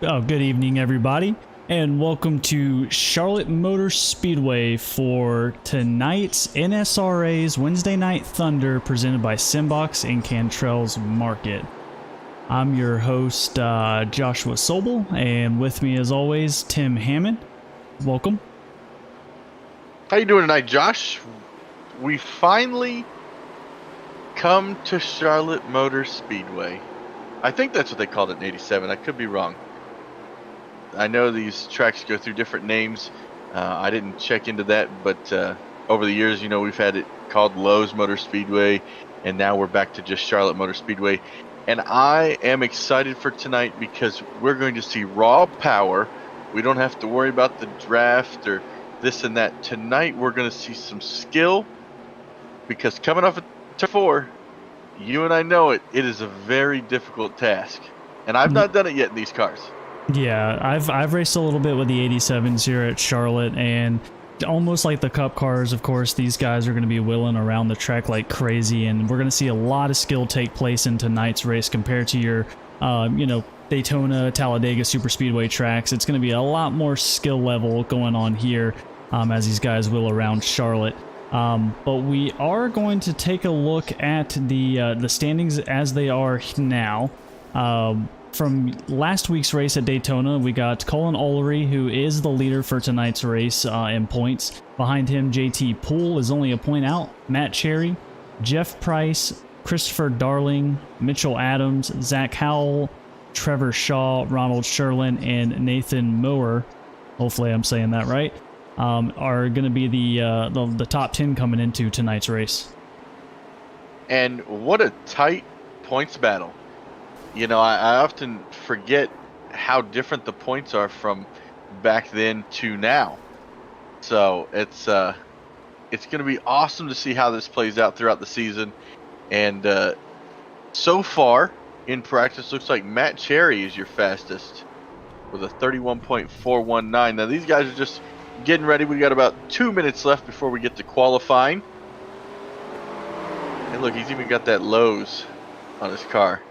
Good evening, everybody, and welcome to Charlotte Motor Speedway for tonight's NSRA's Wednesday Night Thunder presented by Simbox and Cantrell's Market. I'm your host, Joshua Sobel, and with me, as always, Tim Hammond. Welcome. How you doing tonight, Josh? We finally come to Charlotte Motor Speedway. I think that's what they called it in '87. I could be wrong. I know these tracks go through different names. I didn't check into that, but over the years, we've had it called Lowe's Motor Speedway, and now we're back to just Charlotte Motor Speedway. And I am excited for tonight because we're going to see raw power. We don't have to worry about the draft or this and that. Tonight, we're going to see some skill because coming off of turn 4, you and I know it is a very difficult task. And I've not done it yet in these cars. Yeah, I've raced a little bit with the 87s here at Charlotte, and almost like the Cup cars, of course, these guys are going to be wheeling around the track like crazy, and we're going to see a lot of skill take place in tonight's race compared to your, Daytona, Talladega Superspeedway tracks. It's going to be a lot more skill level going on here as these guys wheel around Charlotte. But we are going to take a look at the standings as they are now. From last week's race at Daytona, we got Colin Ullery, who is the leader for tonight's race in points. Behind him, JT Poole is only a point out. Matt Cherry, Jeff Price, Christopher Darling, Mitchell Adams, Zach Howell, Trevor Shaw, Ronald Sherlin, and Nathan Mower, hopefully I'm saying that right, are going to be the top 10 coming into tonight's race. And what a tight points battle. I often forget how different the points are from back then to now. So it's going to be awesome to see how this plays out throughout the season. And so far in practice, looks like Matt Cherry is your fastest with a 31.419. Now these guys are just getting ready. We got about 2 minutes left before we get to qualifying. And look, he's even got that Lowe's on his car.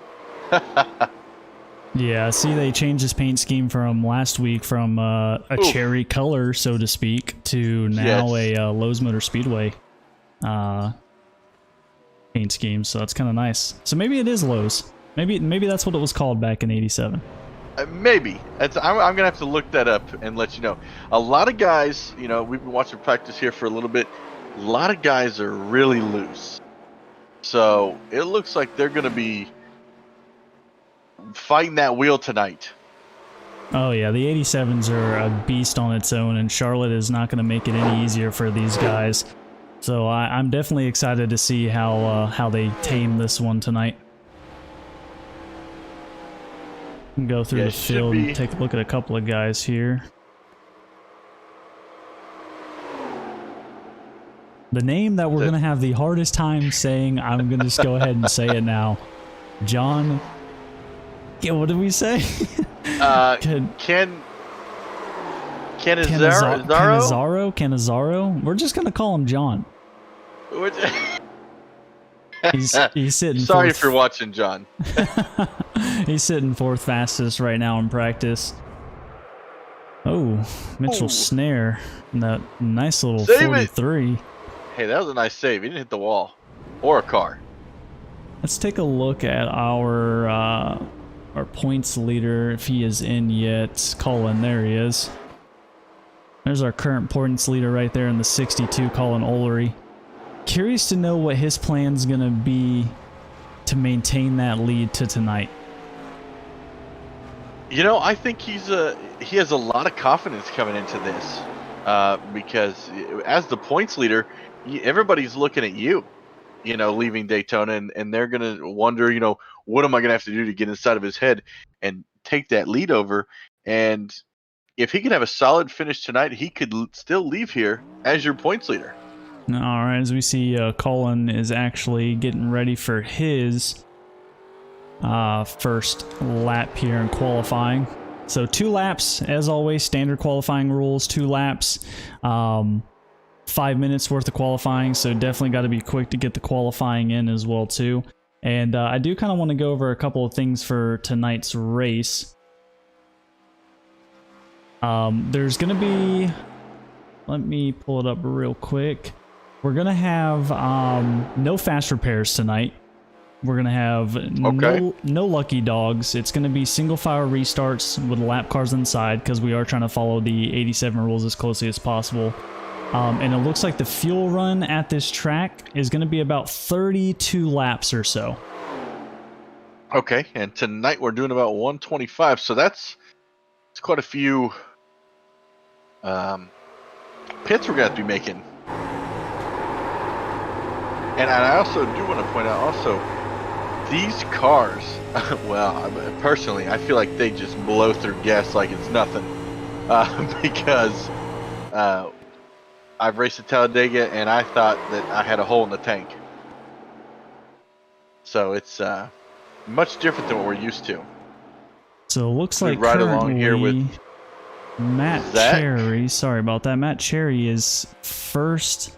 Yeah, see, they changed his paint scheme from last week from a cherry color, so to speak, to now a Lowe's Motor Speedway paint scheme. So that's kind of nice. So maybe it is Lowe's. Maybe that's what it was called back in '87. Maybe. I'm gonna have to look that up and let you know. A lot of guys, we've been watching practice here for a little bit. A lot of guys are really loose, so it looks like they're gonna be fighting that wheel tonight. Oh yeah, the 87s are a beast on its own, and Charlotte is not going to make it any easier for these guys. So I'm definitely excited to see how they tame this one tonight. Go through the field and take a look at a couple of guys here. The name that we're going to have the hardest time saying, I'm going to just go ahead and say it now. John. Yeah, what did we say? Cannizzaro? We're just gonna call him John. He's sitting. Sorry if you're watching, John. He's sitting fourth fastest right now in practice. Oh, Mitchell Snare, that nice little 43. Hey, that was a nice save. He didn't hit the wall or a car. Let's take a look at our points leader, if he is in yet. Colin, there he is. There's our current points leader right there in the 62, Colin Ullery. Curious to know what his plan's gonna be to maintain that lead to tonight. I think he has a lot of confidence coming into this because as the points leader, everybody's looking at you. Leaving Daytona, and they're going to wonder, what am I going to have to do to get inside of his head and take that lead over? And if he can have a solid finish tonight, he could still leave here as your points leader. All right, as we see, Colin is actually getting ready for his first lap here in qualifying. So 2 laps, as always, standard qualifying rules, 2 laps. 5 minutes worth of qualifying, so definitely got to be quick to get the qualifying in as well too. And I do kind of want to go over a couple of things for tonight's race. There's going to be, let me pull it up real quick. We're going to have no fast repairs tonight. We're going to have no lucky dogs. It's going to be single file restarts with lap cars inside because we are trying to follow the 87 rules as closely as possible. And it looks like the fuel run at this track is going to be about 32 laps or so. Okay, and tonight we're doing about 125, so it's quite a few pits we're going to have to be making. And I also do want to point out also, these cars, well, personally, I feel like they just blow through gas like it's nothing. Because I've raced at Talladega and I thought that I had a hole in the tank. So it's much different than what we're used to. So it looks like right along here with Matt Zach. Cherry. Sorry about that. Matt Cherry is first.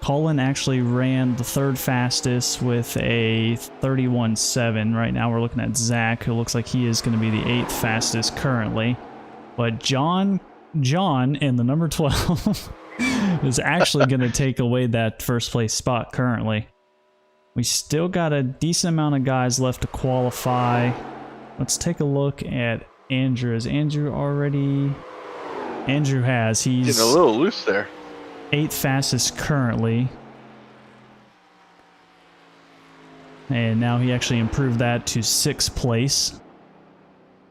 Colin actually ran the third fastest with a 31.7. Right now we're looking at Zach, who looks like he is going to be the 8th fastest currently. But John in the number 12 is actually going to take away that first place spot currently. We still got a decent amount of guys left to qualify. Let's take a look at Andrew. Has Andrew already? Andrew has. He's getting a little loose there. 8th fastest currently. And now he actually improved that to 6th place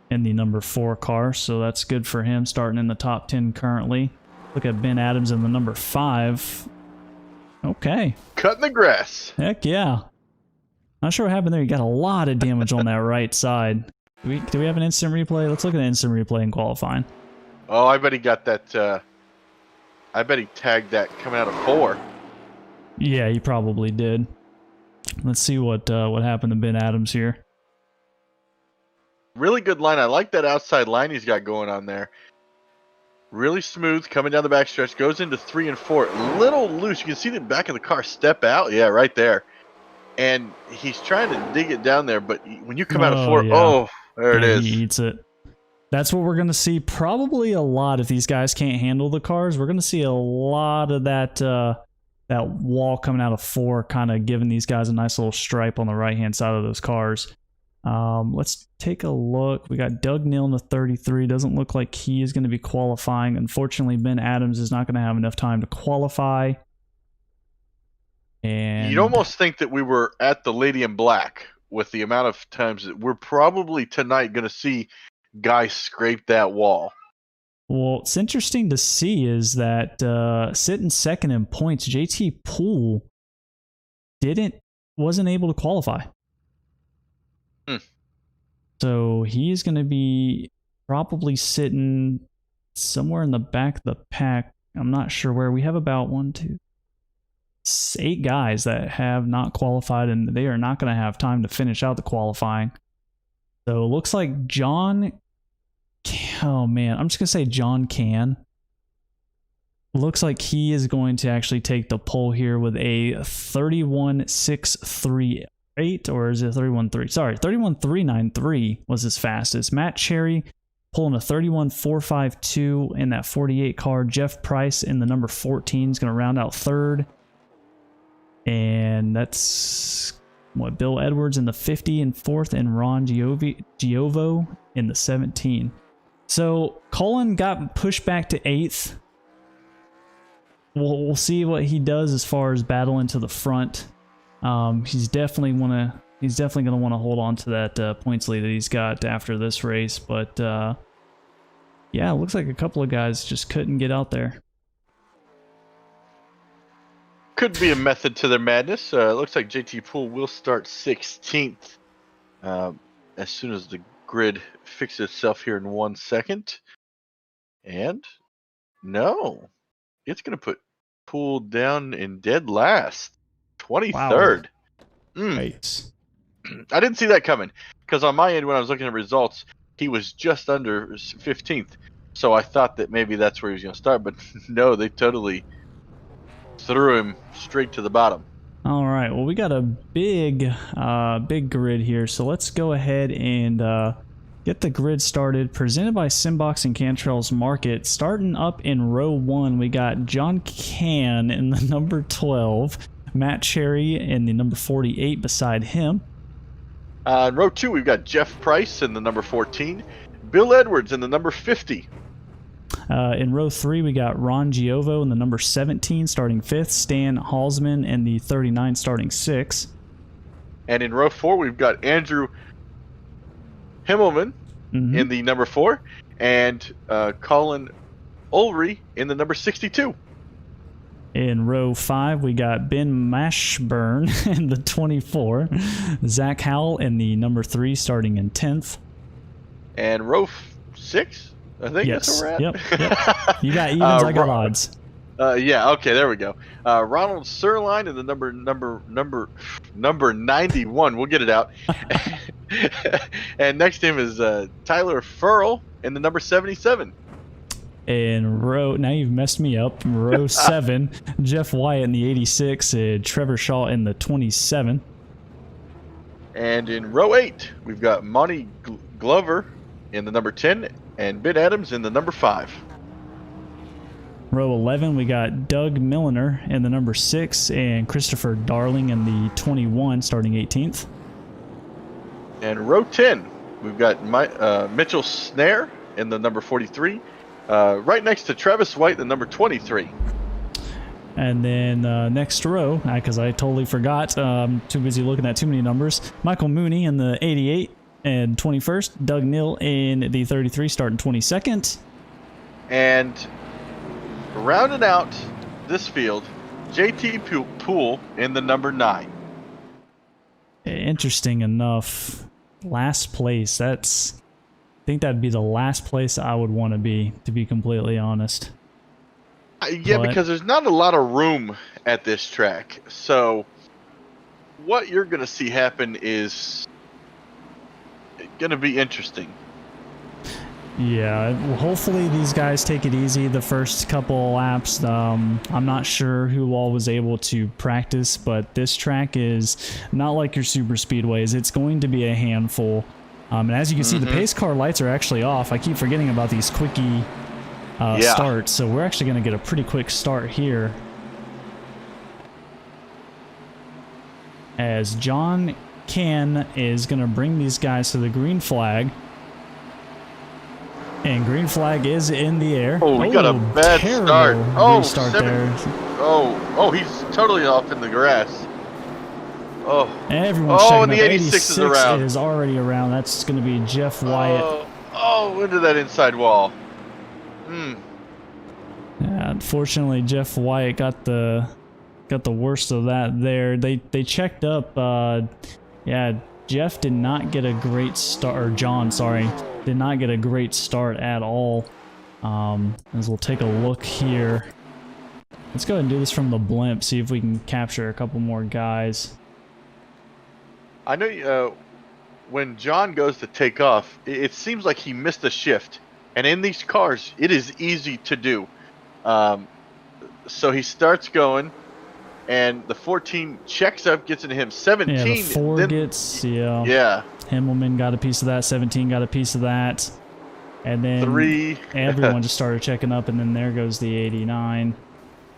in the number 4 car. So that's good for him, starting in the top 10 currently. Look at Ben Adams in the number 5. Okay. Cutting the grass. Heck yeah. Not sure what happened there. You got a lot of damage on that right side. Do we have an instant replay? Let's look at an instant replay in qualifying. Oh, I bet he got that. I bet he tagged that coming out of 4. Yeah, he probably did. Let's see what happened to Ben Adams here. Really good line. I like that outside line he's got going on there. Really smooth, coming down the backstretch, goes into 3 and 4. Little loose. You can see the back of the car step out. Yeah, right there. And he's trying to dig it down there, but when you come out of 4, yeah. Oh, there it is. He eats it. That's what we're going to see probably a lot if these guys can't handle the cars. We're going to see a lot of that wall coming out of 4 kind of giving these guys a nice little stripe on the right-hand side of those cars. Let's take a look. We got Doug Neal in the 33. Doesn't look like he is going to be qualifying. Unfortunately, Ben Adams is not going to have enough time to qualify. And you'd almost think that we were at the Lady in Black with the amount of times that we're probably tonight going to see guys scrape that wall. Well, it's interesting to see is that sitting second in points, JT Poole wasn't able to qualify. So he's going to be probably sitting somewhere in the back of the pack. I'm not sure where. We have about 8 guys that have not qualified, and they are not going to have time to finish out the qualifying. So it looks like John... Oh, man. I'm just going to say John Can. Looks like he is going to actually take the pole here with a 31.638, or is it 31.3? Sorry, 31.393 was his fastest. Matt Cherry pulling a 31.452 in that 48 car. Jeff Price in the number 14 is going to round out 3rd. And that's what Bill Edwards in the 50 and 4th, and Ron Giovo in the 17. So Colin got pushed back to 8th. We'll see what he does as far as battling to the front. He's definitely going to want to hold on to that points lead that he's got after this race. But yeah, it looks like a couple of guys just couldn't get out there. Could be a method to their madness. Looks like JT Poole will start 16th as soon as the grid fixes itself here in 1 second. And no, it's going to put Poole down in dead last, 23rd. Wow. Right. I didn't see that coming because on my end when I was looking at results, he was just under 15th. So I thought that maybe that's where he was going to start, but no, they totally threw him straight to the bottom. All right. Well, we got a big grid here, so let's go ahead and get the grid started. Presented by Simbox and Cantrell's Market. Starting up in row 1, we got John Can in the number 12. Matt Cherry in the number 48 beside him. In row 2, we've got Jeff Price in the number 14. Bill Edwards in the number 50. In row 3, we got Ron Giovo in the number 17 starting 5th. Stan Halsman in the 39 starting 6th. And in row 4, we've got Andrew Himmelman in the number 4. And Colin Ulrey in the number 62. In row 5, we got Ben Mashburn in the 24. Zach Howell in the number 3, starting in 10th. And row 6, I think that's where we're at. Yep. You got evens, I got odds. Yeah, okay, there we go. Ronald Sirline in the number 91. We'll get it out. And next to him is Tyler Furl in the number 77. In row, now you've messed me up. Row 7, Jeff Wyatt in the 86, Trevor Shaw in the 27. And in row 8, we've got Monty Glover in the number 10 and Ben Adams in the number 5. Row 11, we got Doug Milliner in the number 6 and Christopher Darling in the 21, starting 18th. And row 10, we've got Mitchell Snare in the number 43. Right next to Travis White, the number 23. And then next row, because I totally forgot, too busy looking at too many numbers, Michael Mooney in the 88 and 21st, Doug Neal in the 33 starting 22nd. And rounding out this field, JT Poole in the number 9. Interesting enough, last place, I think that'd be the last place I would want to be completely honest. Yeah, because there's not a lot of room at this track. So what you're going to see happen is going to be interesting. Yeah, well, hopefully these guys take it easy the first couple laps. I'm not sure who all was able to practice, but this track is not like your super speedways. It's going to be a handful. And as you can see, the pace car lights are actually off. I keep forgetting about these quickie starts, so we're actually going to get a pretty quick start here. As John Can is going to bring these guys to the green flag. And green flag is in the air. Oh, we got a bad start. Oh, restart there. Oh, he's totally off in the grass. Oh, everyone's checking and the up. 86 is around. Is already around. That's going to be Jeff Wyatt. Oh, into that inside wall. Yeah, unfortunately, Jeff Wyatt got the worst of that there. They checked up. Yeah, Jeff did not get a great start. Or John, sorry, did not get a great start at all. As we'll take a look here. Let's go ahead and do this from the blimp. See if we can capture a couple more guys. I know when John goes to take off, it seems like he missed a shift. And in these cars, it is easy to do. So he starts going, and the 14 checks up, gets into him. 17. Yeah, the 4 gets, Yeah. Himmelman got a piece of that. 17 got a piece of that. And then 3. Everyone just started checking up, and then there goes the 89,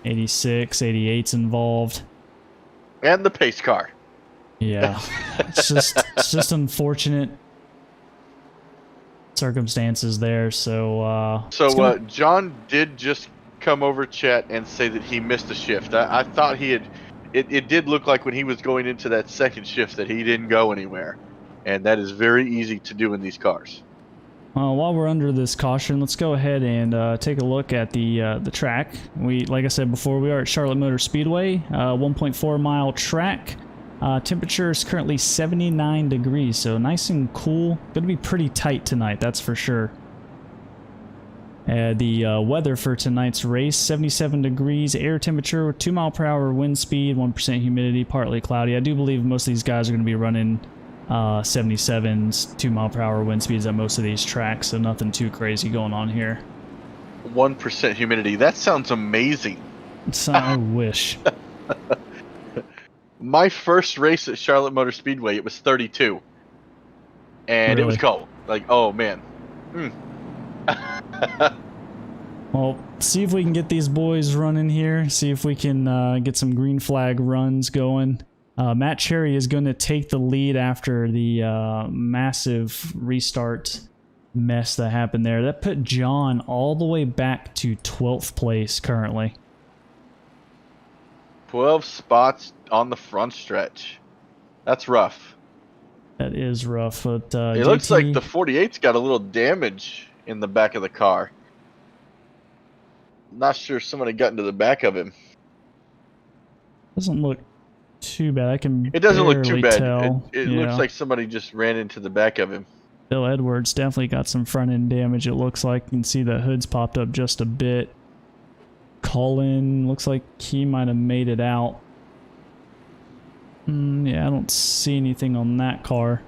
86, 88's involved. And the pace car. Yeah, it's just unfortunate circumstances there. So John did just come over chat and say that he missed a shift. I thought he had. It did look like when he was going into that second shift that he didn't go anywhere, and that is very easy to do in these cars. While we're under this caution, let's go ahead and take a look at the track. Like I said before, we are at Charlotte Motor Speedway, 1.4 mile track. Temperature is currently 79 degrees, so nice and cool. Going to be pretty tight tonight, that's for sure. The weather for tonight's race, 77 degrees, air temperature, 2 mile per hour wind speed, 1% humidity, partly cloudy. I do believe most of these guys are going to be running 77s, 2 mile per hour wind speeds at most of these tracks, so nothing too crazy going on here. 1% humidity, that sounds amazing. I wish. My first race at Charlotte Motor Speedway, it was 32. And Really? it was cold. Like, oh man. Mm. Well, see if we can get these boys running here. See if we can get some green flag runs going. Matt Cherry is going to take the lead after the massive restart mess that happened there. That put John all the way back to 12th place currently. 12 spots on the front stretch. That's rough. That is rough, but it looks like the 48's got a little damage in the back of the car. Not sure somebody got into the back of him. Doesn't look too bad. I can It doesn't look too bad. tell. It looks like somebody just ran into the back of him. Bill Edwards definitely got some front end damage. It looks like you can see the hood's popped up just a bit. Colin looks like he might have made it out. Yeah, I don't see anything on that car.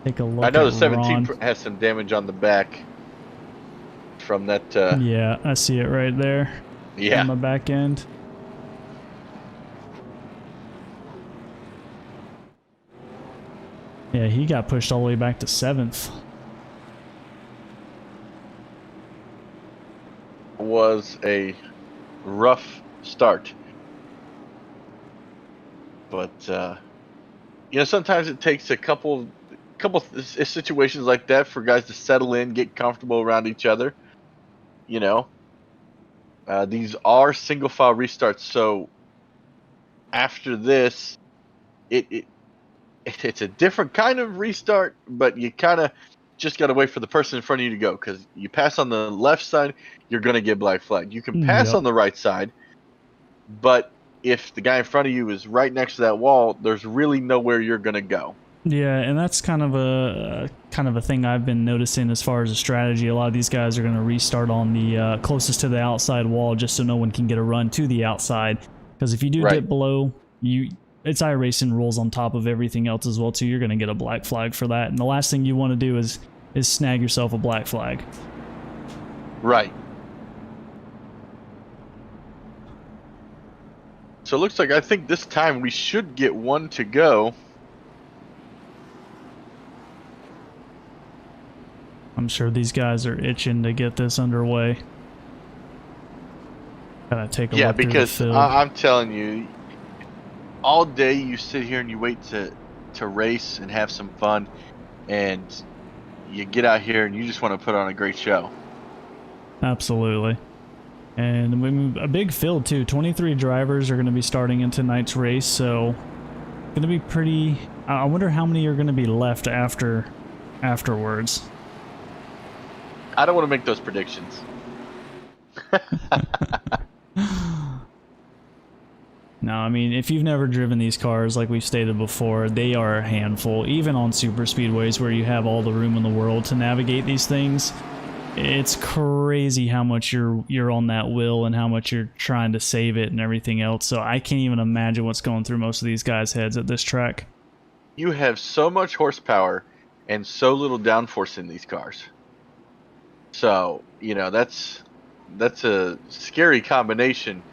Take a look. I know the at 17 Ron. has some damage on the back from that. Yeah, I see it right there. Yeah. On the back end. Yeah, he got pushed all the way back to 7th. Was a rough start. But, you know, sometimes it takes a couple situations like that for guys to settle in, get comfortable around each other. You know, these are single file restarts, so after this, it's a different kind of restart, but you kind of just got to wait for the person in front of you to go, because you pass on the left side, you're going to get black flag. You can pass on the right side, but if the guy in front of you is right next to that wall, there's really nowhere you're going to go. Yeah, and that's kind of a thing I've been noticing as far as a strategy. A lot of these guys are going to restart on the closest to the outside wall, just so no one can get a run to the outside. Because if you do dip below, it's iRacing rules on top of everything else as well too. You're going to get a black flag for that, and the last thing you want to do is snag yourself a black flag. Right. So it looks like I think this time we should get one to go. I'm sure these guys are itching to get this underway. Gotta take a look through the field. because I'm telling you, all day you sit here and you wait to race and have some fun, and you get out here and you just want to put on a great show. Absolutely. And a big field too. 23 drivers are going to be starting in tonight's race, so going to be pretty. I wonder how many are going to be left afterwards. I don't want to make those predictions. No, I mean, if you've never driven these cars, like we've stated before, they are a handful. Even on super speedways where you have all the room in the world to navigate these things, it's crazy how much you're on that wheel and how much you're trying to save it and everything else. So I can't even imagine what's going through most of these guys' heads at this track. You have so much horsepower and so little downforce in these cars. So, you know, that's a scary combination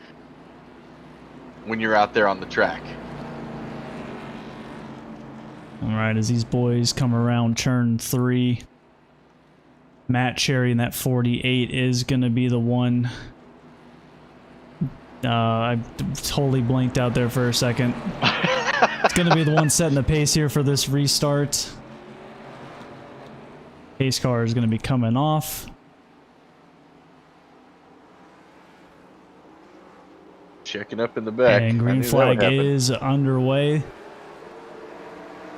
when you're out there on the track. All right, as these boys come around turn 3, Matt Cherry in that 48 is going to be the one. I totally blanked out there for a second. It's going to be the one setting the pace here for this restart. Pace car is going to be coming off. Checking up in the back. And green flag is underway.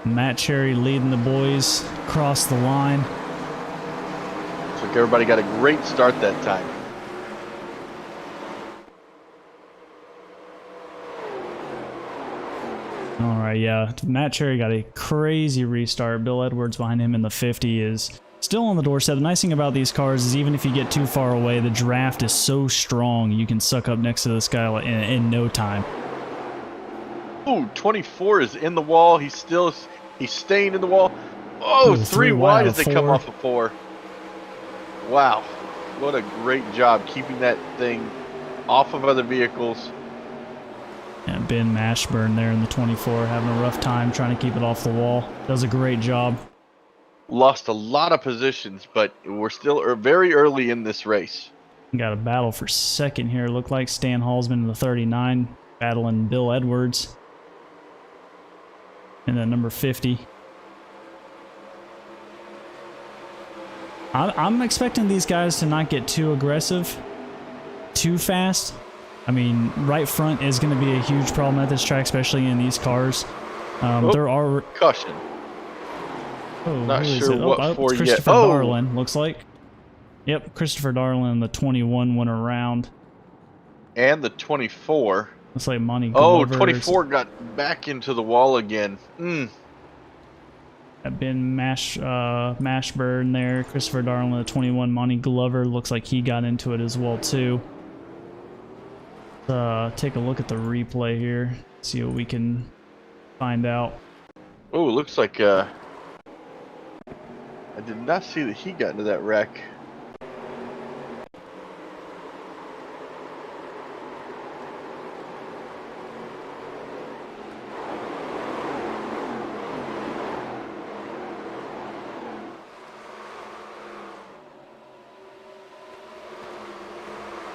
Matt Cherry leading the boys across the line. Looks like everybody got a great start that time. All right, yeah. Matt Cherry got a crazy restart. Bill Edwards behind him in the 50 is still on the doorstep. The nice thing about these cars is even if you get too far away, the draft is so strong you can suck up next to this guy in no time. Ooh, 24 is in the wall. He's staying in the wall. Oh, Ooh, 3 wide as they come off of 4. Wow. What a great job keeping that thing off of other vehicles. Yeah, Ben Mashburn there in the 24, having a rough time trying to keep it off the wall. Does a great job. Lost a lot of positions, but we're still very early in this race. Got a battle for second here. Looked like Stan Halsman in the 39 battling Bill Edwards in the number 50. I'm expecting these guys to not get too aggressive, too fast. I mean, right front is going to be a huge problem at this track, especially in these cars. There are caution. Oh, Not sure what for it's yet. Christopher Darlin, looks like. Yep, Christopher Darlin, the 21 went around. And the 24. Looks like Monty Oh, Glover's. 24 got back into the wall again. Ben Mashburn there. Christopher Darlin, the 21. Monty Glover looks like he got into it as well too. Take a look at the replay here. See what we can find out. Oh, looks like I did not see that he got into that wreck.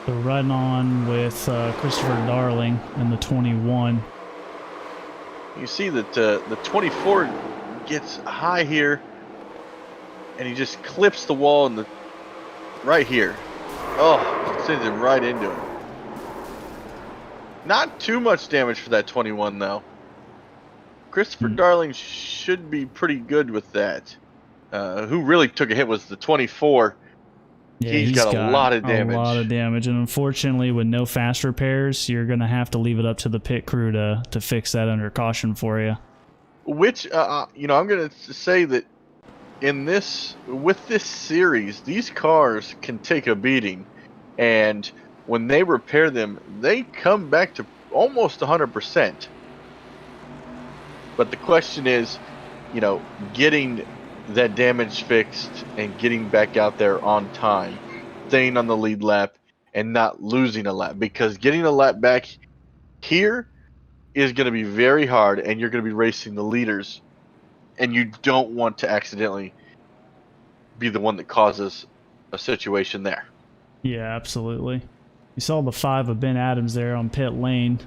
So riding on with Christopher Darling in the 21. You see that the 24 gets high here, and he just clips the wall in the right here. Oh, sends him right into him. Not too much damage for that 21 though. Christopher Darling should be pretty good with that. Who really took a hit was the 24. Yeah, he's got a lot of damage. A lot of damage, and unfortunately, with no fast repairs, you're gonna have to leave it up to the pit crew to fix that under caution for you. Which, you know, I'm gonna say that with this series, these cars can take a beating, and when they repair them, they come back to almost 100%. But the question is, you know, getting that damage fixed and getting back out there on time, staying on the lead lap and not losing a lap, because getting a lap back here is going to be very hard, and you're going to be racing the leaders, and you don't want to accidentally be the one that causes a situation there. Yeah, absolutely. You saw the 5 of Ben Adams there on pit lane.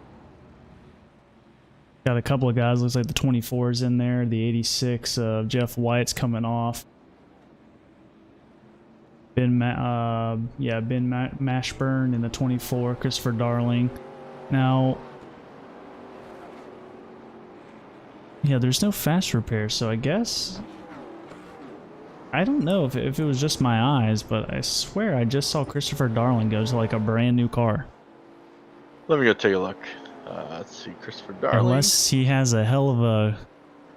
Got a couple of guys, looks like the 24's in there. The 86 of Jeff White's coming off. Ben Mashburn in the 24, Christopher Darling. Now, yeah, there's no fast repair, so I guess... I don't know if it was just my eyes, but I swear I just saw Christopher Darling go to like a brand new car. Let me go take a look. Let's see, Christopher Darling. Unless he has a hell of a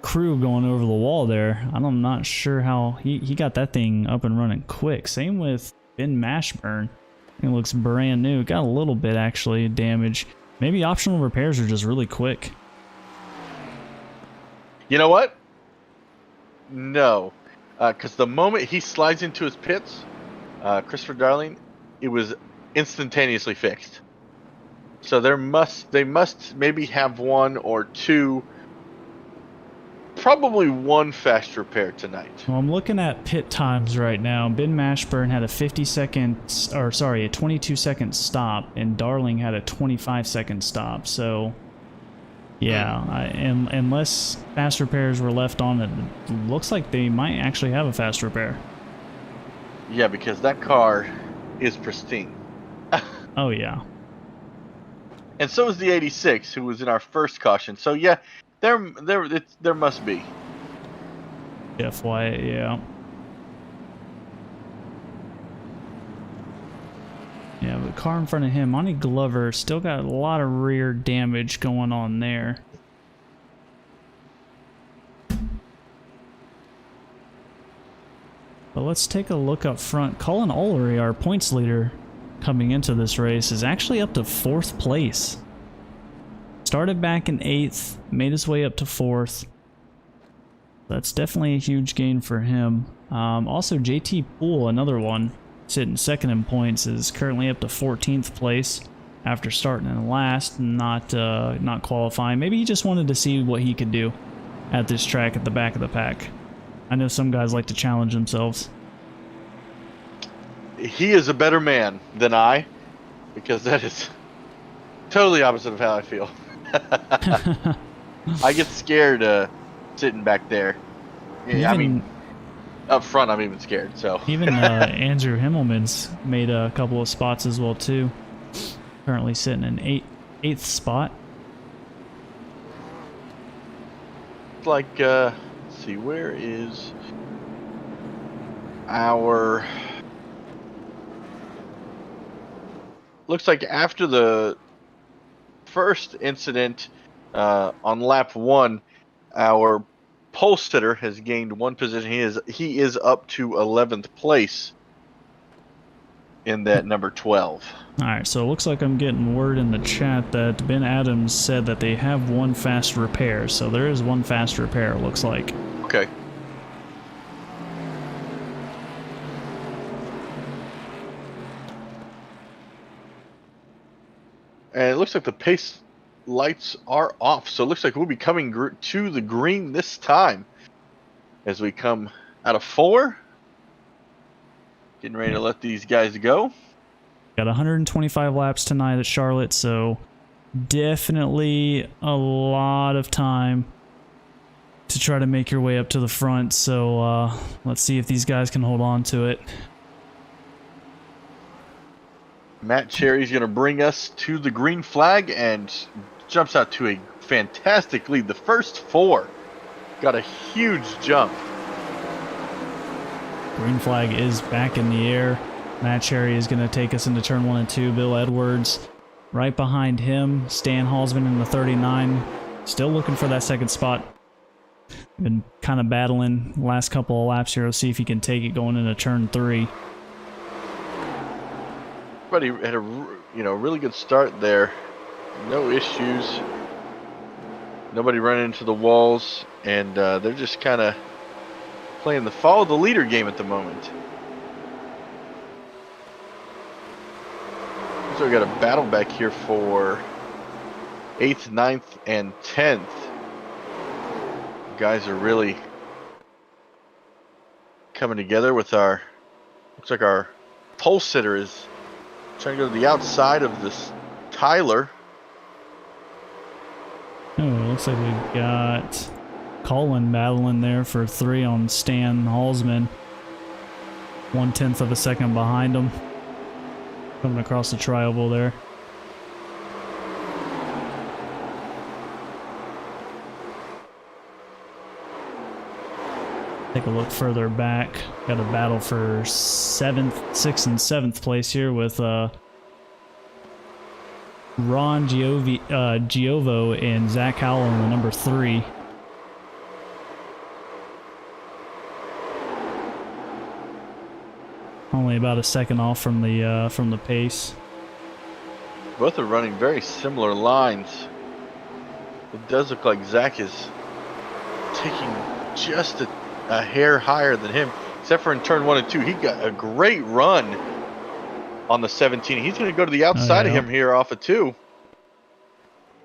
crew going over the wall there. I'm not sure how he got that thing up and running quick. Same with Ben Mashburn. It looks brand new. Got a little bit actually damage. Maybe optional repairs are just really quick. You know what? No. Because the moment he slides into his pits, Christopher Darling, it was instantaneously fixed. So they must maybe have one or two, probably one fast repair tonight. Well, I'm looking at pit times right now. Ben Mashburn had a 22-second stop, and Darling had a 25-second stop. So, yeah, unless fast repairs were left on, it looks like they might actually have a fast repair. Yeah, because that car is pristine. Oh, yeah. And so is the 86, who was in our first caution. So yeah, there must be. Jeff White, yeah. Yeah, but the car in front of him, Monty Glover, still got a lot of rear damage going on there. But let's take a look up front. Colin Ullery, our points leader, coming into this race, is actually up to 4th place. Started back in 8th, made his way up to 4th. That's definitely a huge gain for him. Also, JT Poole, another one, sitting 2nd in points, is currently up to 14th place after starting in last, not qualifying. Maybe he just wanted to see what he could do at this track at the back of the pack. I know some guys like to challenge themselves. He is a better man than I, because that is totally opposite of how I feel. I get scared sitting back there. Yeah, I mean, up front, I'm even scared. So even Andrew Himmelman's made a couple of spots as well too. Currently sitting in eighth spot. Like, let's see, where is our? Looks like after the first incident on lap 1, our pole sitter has gained 1 position. He is up to 11th place in that number 12. All right, so it looks like I'm getting word in the chat that Ben Adams said that they have 1 fast repair. So there is 1 fast repair, it looks like. Okay. And it looks like the pace lights are off, so it looks like we'll be coming to the green this time as we come out of 4. Getting ready to let these guys go. Got 125 laps tonight at Charlotte, so definitely a lot of time to try to make your way up to the front. So let's see if these guys can hold on to it. Matt Cherry's going to bring us to the green flag and jumps out to a fantastic lead. The first 4 got a huge jump. Green flag is back in the air. Matt Cherry is going to take us into turn 1 and 2. Bill Edwards right behind him. Stan Halsman in the 39. Still looking for that second spot. Been kind of battling the last couple of laps here. We'll see if he can take it going into turn 3. But he had a really good start there. No issues. Nobody running into the walls, and they're just kind of playing the follow the leader game at the moment. So we got a battle back here for 8th, 9th, and 10th. Guys are really coming together with our. Looks like our pole sitter is trying to go to the outside of this Tyler. Oh, it looks like we've got Colin battling there for 3 on Stan Halsman. 1/10 of a second behind him. Coming across the tri-oval there. Take a look further back. Got a battle for 6th and 7th place here with Ron Giovo and Zach Howell in the number 3. Only about a second off from the pace. Both are running very similar lines. It does look like Zach is taking just a hair higher than him, except for in turn 1 and 2. He got a great run on the 17. He's going to go to the outside of him here off of 2.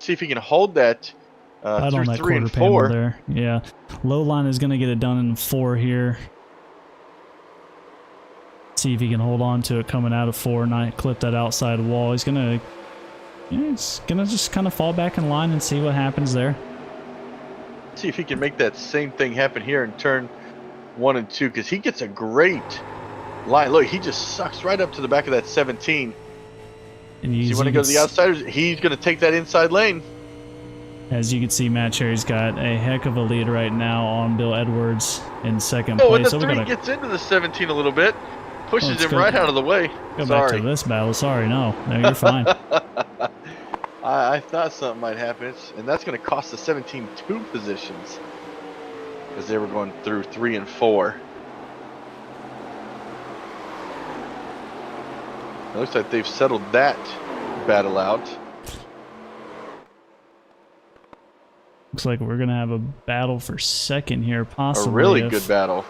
See if he can hold that through 3 and 4. There. Yeah, low line is going to get it done in 4 here. See if he can hold on to it coming out of 4, not clip that outside wall. He's gonna just kind of fall back in line and see what happens there. See if he can make that same thing happen here in turn 1 and 2, because he gets a great line. Look, he just sucks right up to the back of that 17. And you want to go to the outsiders? He's going to take that inside lane. As you can see, Matt Cherry's got a heck of a lead right now on Bill Edwards in 2nd place. Oh, and the 3 gets into the 17 a little bit. Pushes him right out of the way. Go back to this battle. Sorry, no, you're fine. I thought something might happen, and that's going to cost the 17 2 positions because they were going through 3 and 4. It looks like they've settled that battle out. Looks like we're going to have a battle for 2nd here, possibly. A really good battle.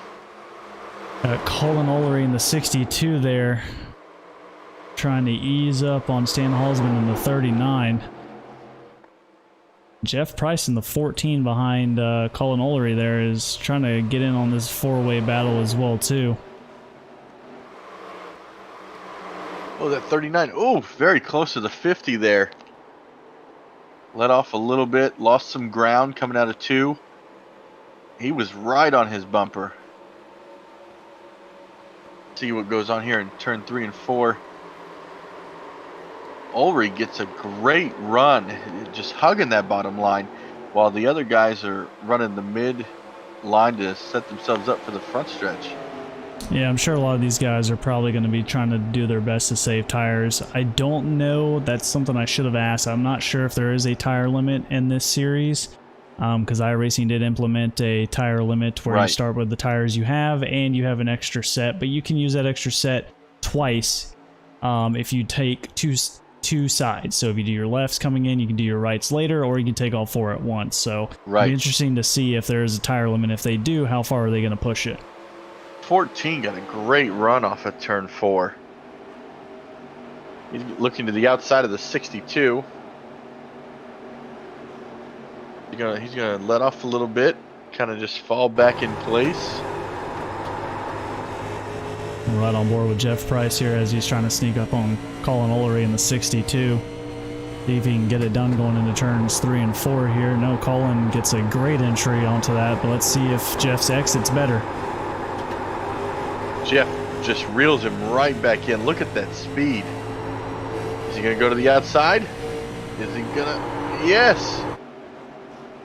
Colin Olery in the 62 there. trying to ease up on Stan Halsman in the 39. Jeff Price in the 14 behind Colin Olery there is trying to get in on this four-way battle as well too. Oh, that 39. Oh, very close to the 50 there. Let off a little bit, lost some ground coming out of 2. He was right on his bumper. See what goes on here in turn 3 and 4. Ulrich gets a great run, just hugging that bottom line, while the other guys are running the mid line to set themselves up for the front stretch. Yeah, I'm sure a lot of these guys are probably going to be trying to do their best to save tires. I don't know. That's something I should have asked. I'm not sure if there is a tire limit in this series, because iRacing did implement a tire limit where you start with the tires you have and you have an extra set, but you can use that extra set twice if you take two sides. So if you do your lefts coming in, you can do your rights later, or you can take all 4 at once. So it'll be interesting to see if there is a tire limit. If they do, how far are they going to push it? 14 got a great run off of turn 4. He's looking to the outside of the 62. He's gonna let off a little bit, kind of just fall back in place. I'm right on board with Jeff Price here as he's trying to sneak up on Colin Olery in the 62. See if he can get it done going into turns 3 and 4 here. No, Colin gets a great entry onto that, but let's see if Jeff's exit's better. Jeff just reels him right back in. Look at that speed. Is he going to go to the outside? Is he going to? Yes.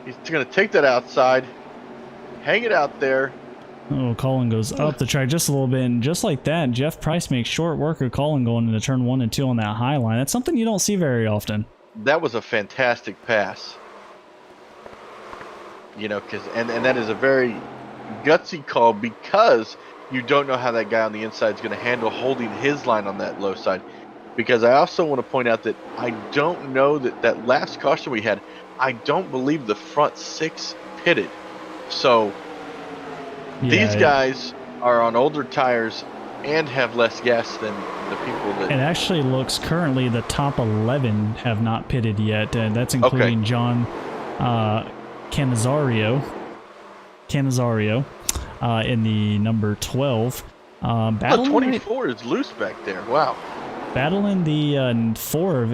He's going to take that outside, hang it out there. Oh, Colin goes up the track just a little bit, and just like that, Jeff Price makes short work of Colin going into turn 1 and 2 on that high line. That's something you don't see very often. That was a fantastic pass. You know, and that is a very gutsy call, because you don't know how that guy on the inside is going to handle holding his line on that low side. Because I also want to point out that I don't know that last caution we had, I don't believe the front 6 pitted. So these guys are on older tires and have less gas than the people that... It actually looks currently the top 11 have not pitted yet. That's including John Canizario in the number 12. 24 is loose back there. Wow. Battling the 4 of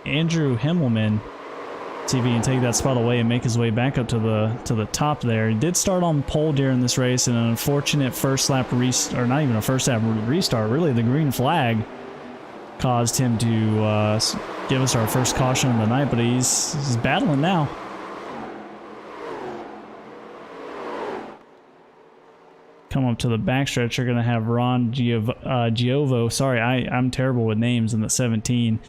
Andrew Himmelman. See if he can take that spot away and make his way back up to the top there. He did start on pole during this race, and an unfortunate first lap restart, or not even a first lap restart, really the green flag caused him to give us our first caution of the night, but he's battling now. Come up to the backstretch, you're going to have Ron Giovo. Sorry, I'm terrible with names in the 17.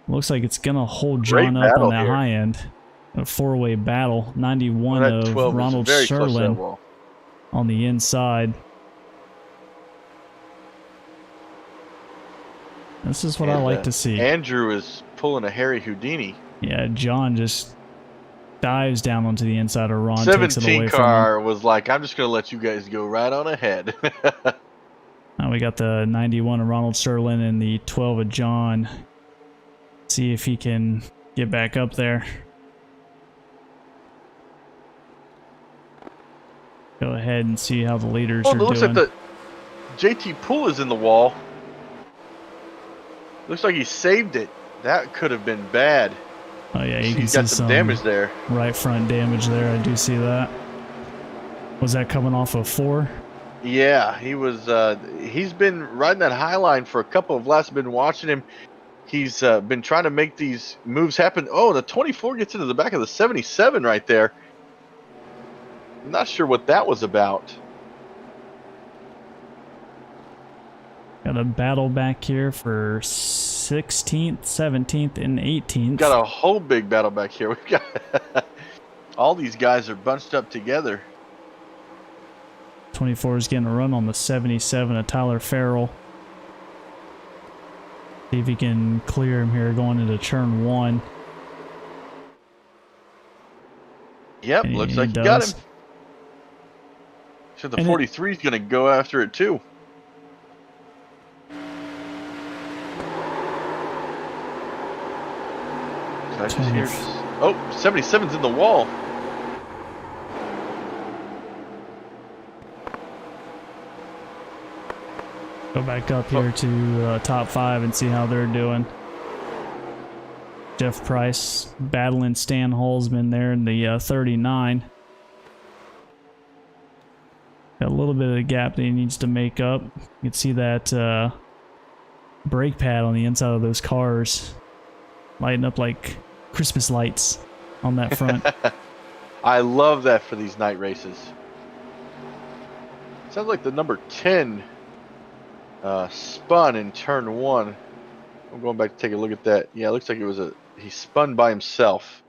Looks like it's going to hold John up on that high end. A four-way battle. 91 of Ronald Sherlin on the inside. This is what I like to see. Andrew is pulling a Harry Houdini. Yeah, John just dives down onto the inside of Ron. 17 car was like, I'm just going to let you guys go right on ahead. Now we got the 91 of Ronald Sherlin and the 12 of John. See if he can get back up there. Go ahead and see how the leaders are doing. Oh, it looks like the JT Poole is in the wall. Looks like he saved it. That could have been bad. Oh yeah, you can He's see got some damage there. Right front damage there. I do see that. Was that coming off of 4? Yeah, he was. He's been riding that high line for a couple of laps. Been watching him. He's been trying to make these moves happen. Oh, the 24 gets into the back of the 77 right there. I'm not sure what that was about. Got a battle back here for 16th, 17th, and 18th. Got a whole big battle back here. We've got all these guys are bunched up together. 24 is getting a run on the 77 of Tyler Farrell. See if he can clear him here going into turn 1. Yep, And looks like he does. got him. So the 43 is going to go after it too. I just hear... Oh, 77's in the wall. Go back up here to top 5 and see how they're doing. Jeff Price battling Stan Holzman there in the 39. Got a little bit of a gap that he needs to make up. You can see that brake pad on the inside of those cars lighting up like Christmas lights on that front. I love that for these night races. Sounds like the number 10 spun in turn 1. I'm going back to take a look at that. Yeah, it looks like it was he spun by himself.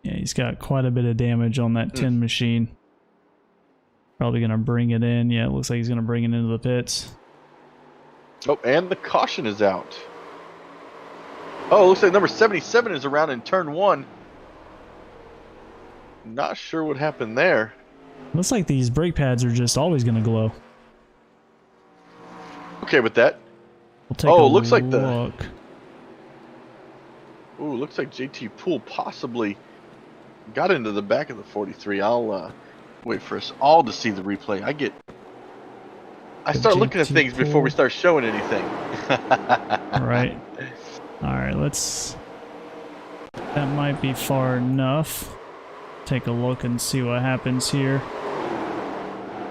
Yeah, he's got quite a bit of damage on that 10 machine. Probably going to bring it in. Yeah, it looks like he's going to bring it into the pits. Oh, and the caution is out. Oh, it looks like number 77 is around in turn 1. Not sure what happened there. Looks like these brake pads are just always going to glow. Okay with that. We'll take a looks like look. Ooh, looks like JT Poole possibly got into the back of the 43. I'll wait for us all to see the replay. I start looking at things before we start showing anything. Right. All right, that might be far enough. Take a look and see what happens here.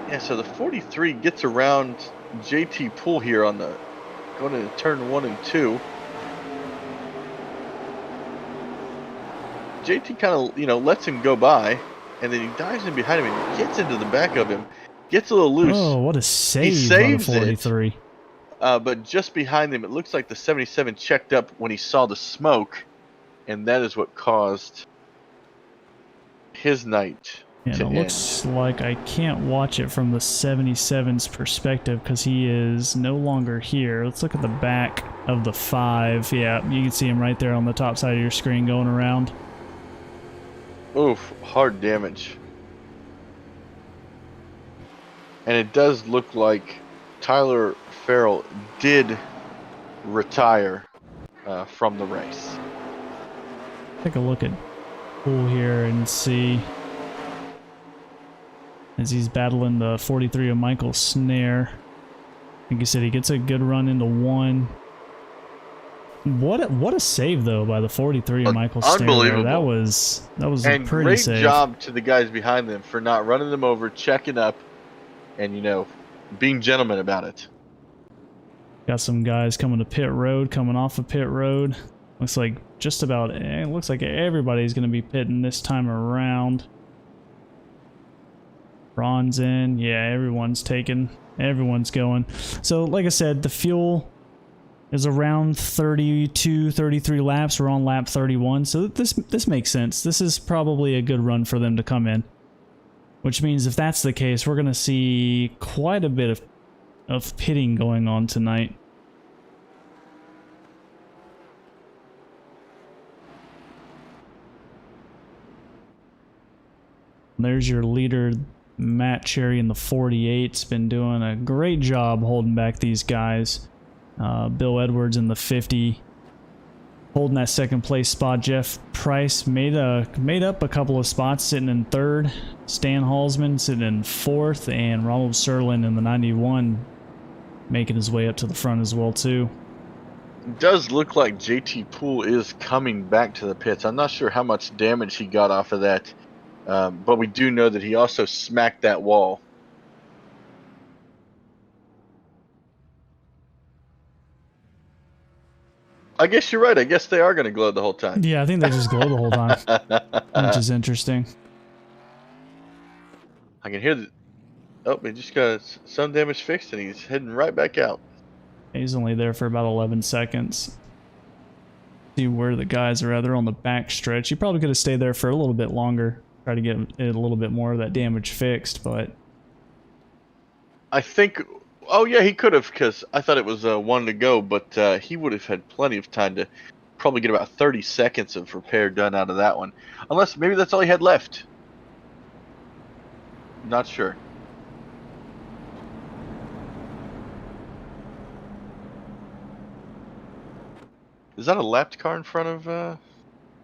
Yeah, so the 43 gets around JT Poole here on the going into turn 1 and 2. JT kind of, lets him go by, and then he dives in behind him and gets into the back of him, gets a little loose. Oh, what a save! He saves by the 43. But just behind him, it looks like the 77 checked up when he saw the smoke, and that is what caused his night. And it looks like I can't watch it from the 77's perspective because he is no longer here. Let's look at the back of the 5. Yeah, you can see him right there on the top side of your screen going around. Oof, hard damage. And it does look like Tyler Farrell did retire from the race. Take a look at Poole here and see as he's battling the 43 of Michael Snare. Like you said, he gets a good run into 1. What a save though by the 43 of Michael Snare. Unbelievable. That was a pretty great save. job to the guys behind them for not running them over, checking up, and being gentlemen about it. Got some guys coming to pit road, coming off of pit road. Looks like just about it looks like everybody's going to be pitting this time around. Ron's in. Yeah, everyone's going. So like I said, the fuel is around 32, 33 laps. We're on lap 31. So this makes sense. This is probably a good run for them to come in. Which means if that's the case, we're going to see quite a bit of pitting going on tonight. There's your leader, Matt Cherry in the 48's been doing a great job holding back these guys. Bill Edwards in the 50 holding that second place spot. Jeff Price made up a couple of spots, sitting in 3rd. Stan Halsman sitting in 4th, and Ronald Serlin in the 91 making his way up to the front as well too. It does look like JT Poole is coming back to the pits. I'm not sure how much damage he got off of that. But we do know that he also smacked that wall. I guess you're right. I guess they are going to glow the whole time. Yeah, I think they just glow the whole time, which is interesting. I can hear the... Oh, he just got some damage fixed, and he's heading right back out. He's only there for about 11 seconds. See where the guys are at. They're on the back stretch. He probably could have stayed there for a little bit longer. Try to get it a little bit more of that damage fixed, but I think, oh yeah, he could have, because I thought it was 1 to go, but he would have had plenty of time to probably get about 30 seconds of repair done out of that one. Unless maybe that's all he had left. Not sure. Is that a lapped car in front of?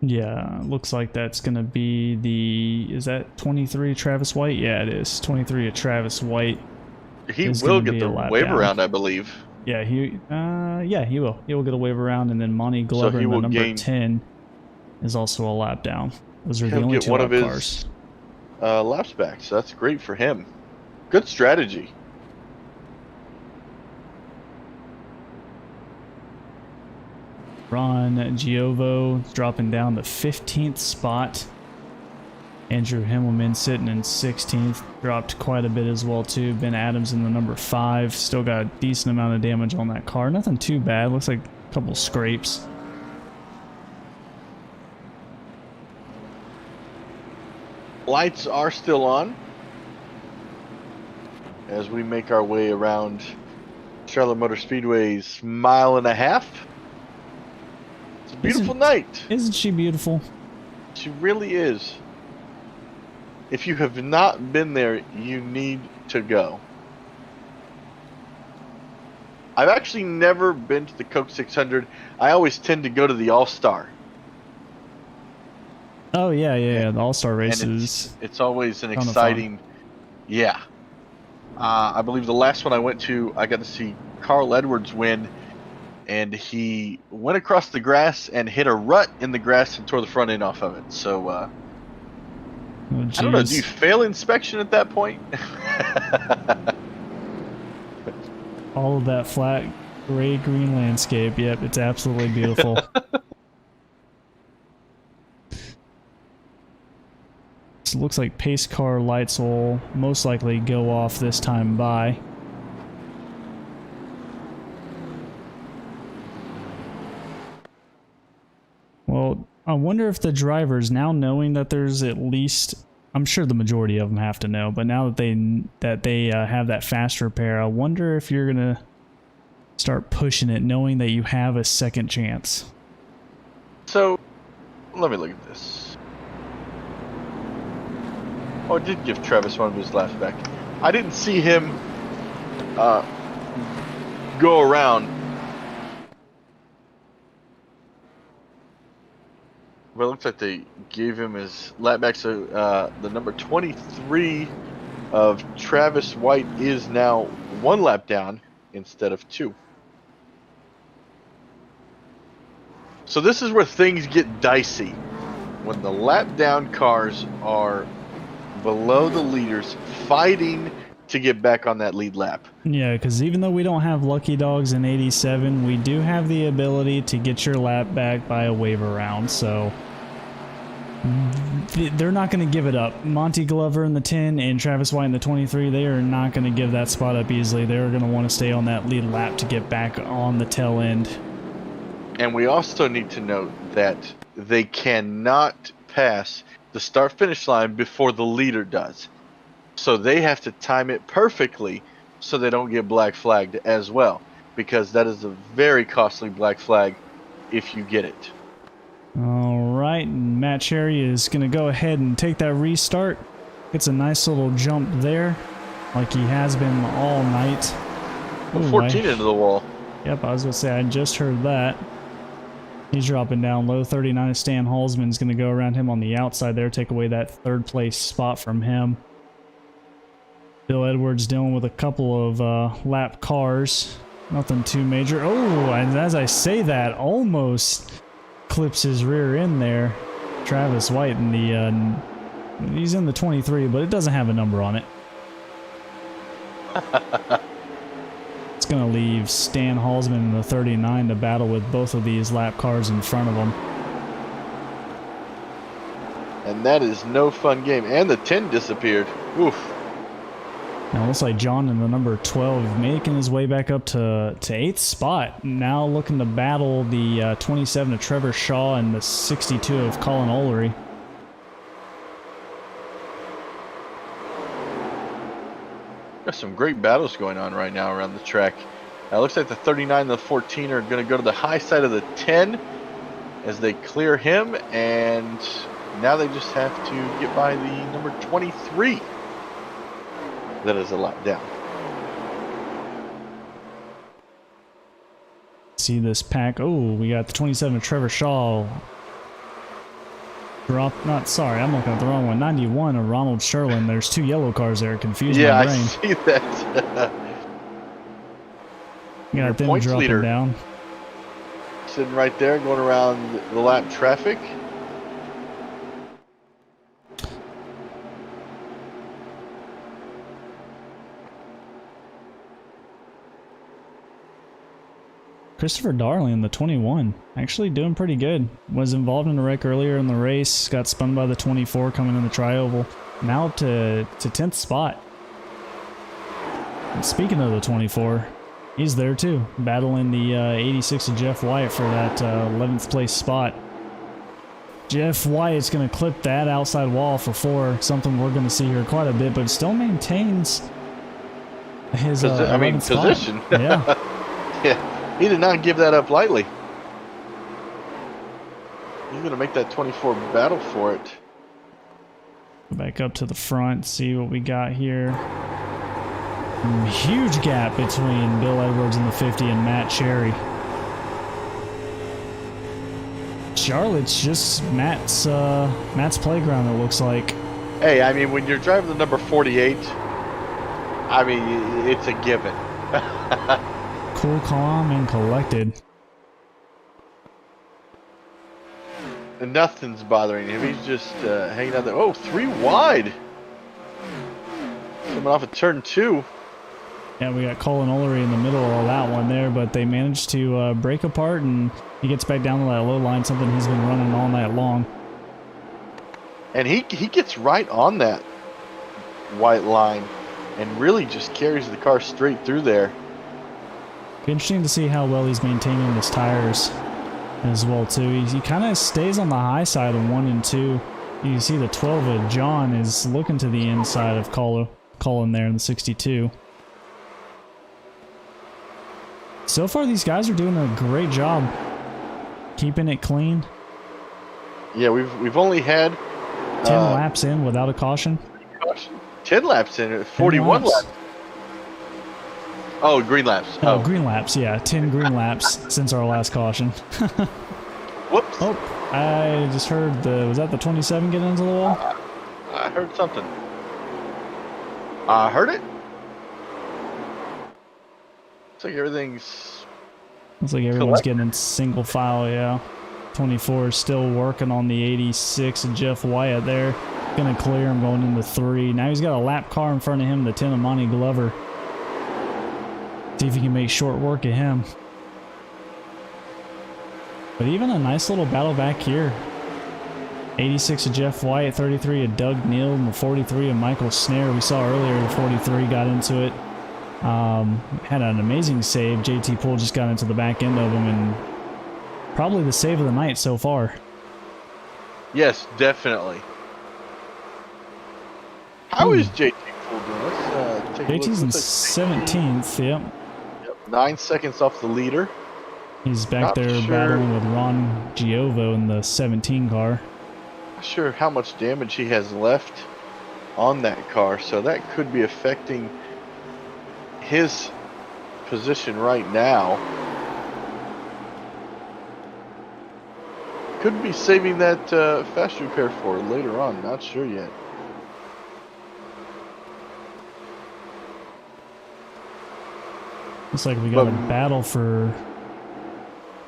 Yeah, looks like that's going to be is that 23 Travis White? Yeah, it is. 23 at Travis White He is going will to get be the a lap wave down. around, I believe. Yeah, he will. He will get a wave around, and then Monty So Glover he in the will number gain. 10 is also a lap down. Those are the He'll only get two one of lap his cars. laps back. So that's great for him. Good strategy. Ron Giovo dropping down to 15th spot. Andrew Himmelman sitting in 16th, dropped quite a bit as well too. Ben Adams in the number 5, still got a decent amount of damage on that car. Nothing too bad, looks like a couple scrapes. Lights are still on as we make our way around Charlotte Motor Speedway's mile and a half. It's a beautiful night. Isn't she beautiful? She really is. If you have not been there, you need to go. I've actually never been to the Coke 600. I always tend to go to the All-Star. Oh yeah. The All-Star And races. it's always an Ton of exciting, yeah. I believe the last one I went to, I got to see Carl Edwards win, and he went across the grass and hit a rut in the grass and tore the front end off of it. So, Oh, I don't know, do you fail inspection at that point? All of that flat gray-green landscape. Yep, it's absolutely beautiful. So it looks like pace car lights will most likely go off this time by. Well, I wonder if the drivers, now knowing that there's at least, I'm sure the majority of them have to know, but now that they have that fast repair, I wonder if you're gonna start pushing it, knowing that you have a second chance. So, let me look at this. Oh, it did give Travis one of his laps back. I didn't see him go around. But it looks like they gave him his lap back. So the number 23 of Travis White is now 1 lap down instead of 2. So this is where things get dicey. When the lap down cars are below the leaders fighting to get back on that lead lap. Yeah, because even though we don't have lucky dogs in 87, we do have the ability to get your lap back by a wave around, so they're not going to give it up. Monty Glover in the 10 and Travis White in the 23, they are not going to give that spot up easily. They're going to want to stay on that lead lap to get back on the tail end. And we also need to note that they cannot pass the start-finish line before the leader does. So they have to time it perfectly so they don't get black flagged as well, because that is a very costly black flag if you get it. All right, and Matt Cherry is going to go ahead and take that restart. It's a nice little jump there, like he has been all night. Ooh, 14 into the wall. Yep, I was going to say, I just heard that. He's dropping down low. 39. Stan Halsman's going to go around him on the outside there, take away that third place spot from him. Bill Edwards dealing with a couple of lap cars. Nothing too major. Oh, and as I say that, almost clips his rear end there. Travis White in the he's in the 23, but it doesn't have a number on it. It's going to leave Stan Halsman in the 39 to battle with both of these lap cars in front of him. And that is no fun game. And the 10 disappeared. Oof. Now it looks like John in the number 12 making his way back up to 8th spot. Now looking to battle the 27 of Trevor Shaw and the 62 of Colin Olery. There's some great battles going on right now around the track. It looks like the 39 and the 14 are going to go to the high side of the 10 as they clear him, and now they just have to get by the number 23 that is a lap down. See this pack. Oh, we got the 27 Trevor Shaw. Sorry, I'm looking at the wrong one. 91 of Ronald Sherlin. There's 2 yellow cars there. Confused my brain. I see that. Got them points dropping leader down. sitting right there, going around the lap traffic. Christopher Darling, the 21, actually doing pretty good. Was involved in a wreck earlier in the race, got spun by the 24 coming in the tri-oval. Now up to 10th spot. And speaking of the 24, he's there too, battling the 86 of Jeff Wyatt for that 11th place spot. Jeff Wyatt's going to clip that outside wall for 4, something we're going to see here quite a bit, but still maintains his position. Yeah. Yeah. He did not give that up lightly. He's going to make that 24 battle for it. Back up to the front, see what we got here. Huge gap between Bill Edwards in the 50 and Matt Cherry. Charlotte's just Matt's playground, it looks like. Hey, I mean, when you're driving the number 48, I mean, it's a given. Cool, calm, and collected. And nothing's bothering him. He's just hanging out there. Oh, 3 wide. Coming off of turn 2. Yeah, we got Colin Olery in the middle of that one there, but they managed to break apart, and he gets back down to that low line, something he's been running all night long. And he gets right on that white line and really just carries the car straight through there. Be interesting to see how well he's maintaining his tires as well too. He kind of stays on the high side of 1 and 2. You can see the 12 of John is looking to the inside of Colin there in the 62. So far, these guys are doing a great job keeping it clean. Yeah, we've only had 10 laps in without a caution. 10 laps in, 41 laps. Oh, green laps. Oh, green laps, yeah. 10 green laps since our last caution. Whoops. Oh, I just heard was that the 27 getting into the wall? I heard something. I heard it. Looks like everything's... Looks like everyone's getting in single file, yeah. 24 is still working on the 86 and Jeff Wyatt there. Gonna clear him going into 3. Now he's got a lap car in front of him, the 10 of Monty Glover. See if he can make short work of him. But even a nice little battle back here. 86 of Jeff Wyatt, 33 of Doug Neal, and the 43 of Michael Snare. We saw earlier the 43 got into it. Had an amazing save. JT Poole just got into the back end of him, and probably the save of the night so far. Yes, definitely. How is JT Poole doing? Let's take a look. JT's in 17th, yep. 9 seconds off the leader. He's back there battling with Ron Giovo in the 17 car. Not sure how much damage he has left on that car, so that could be affecting his position right now. Could be saving that fast repair for later on. Not sure yet. Looks like we got a battle for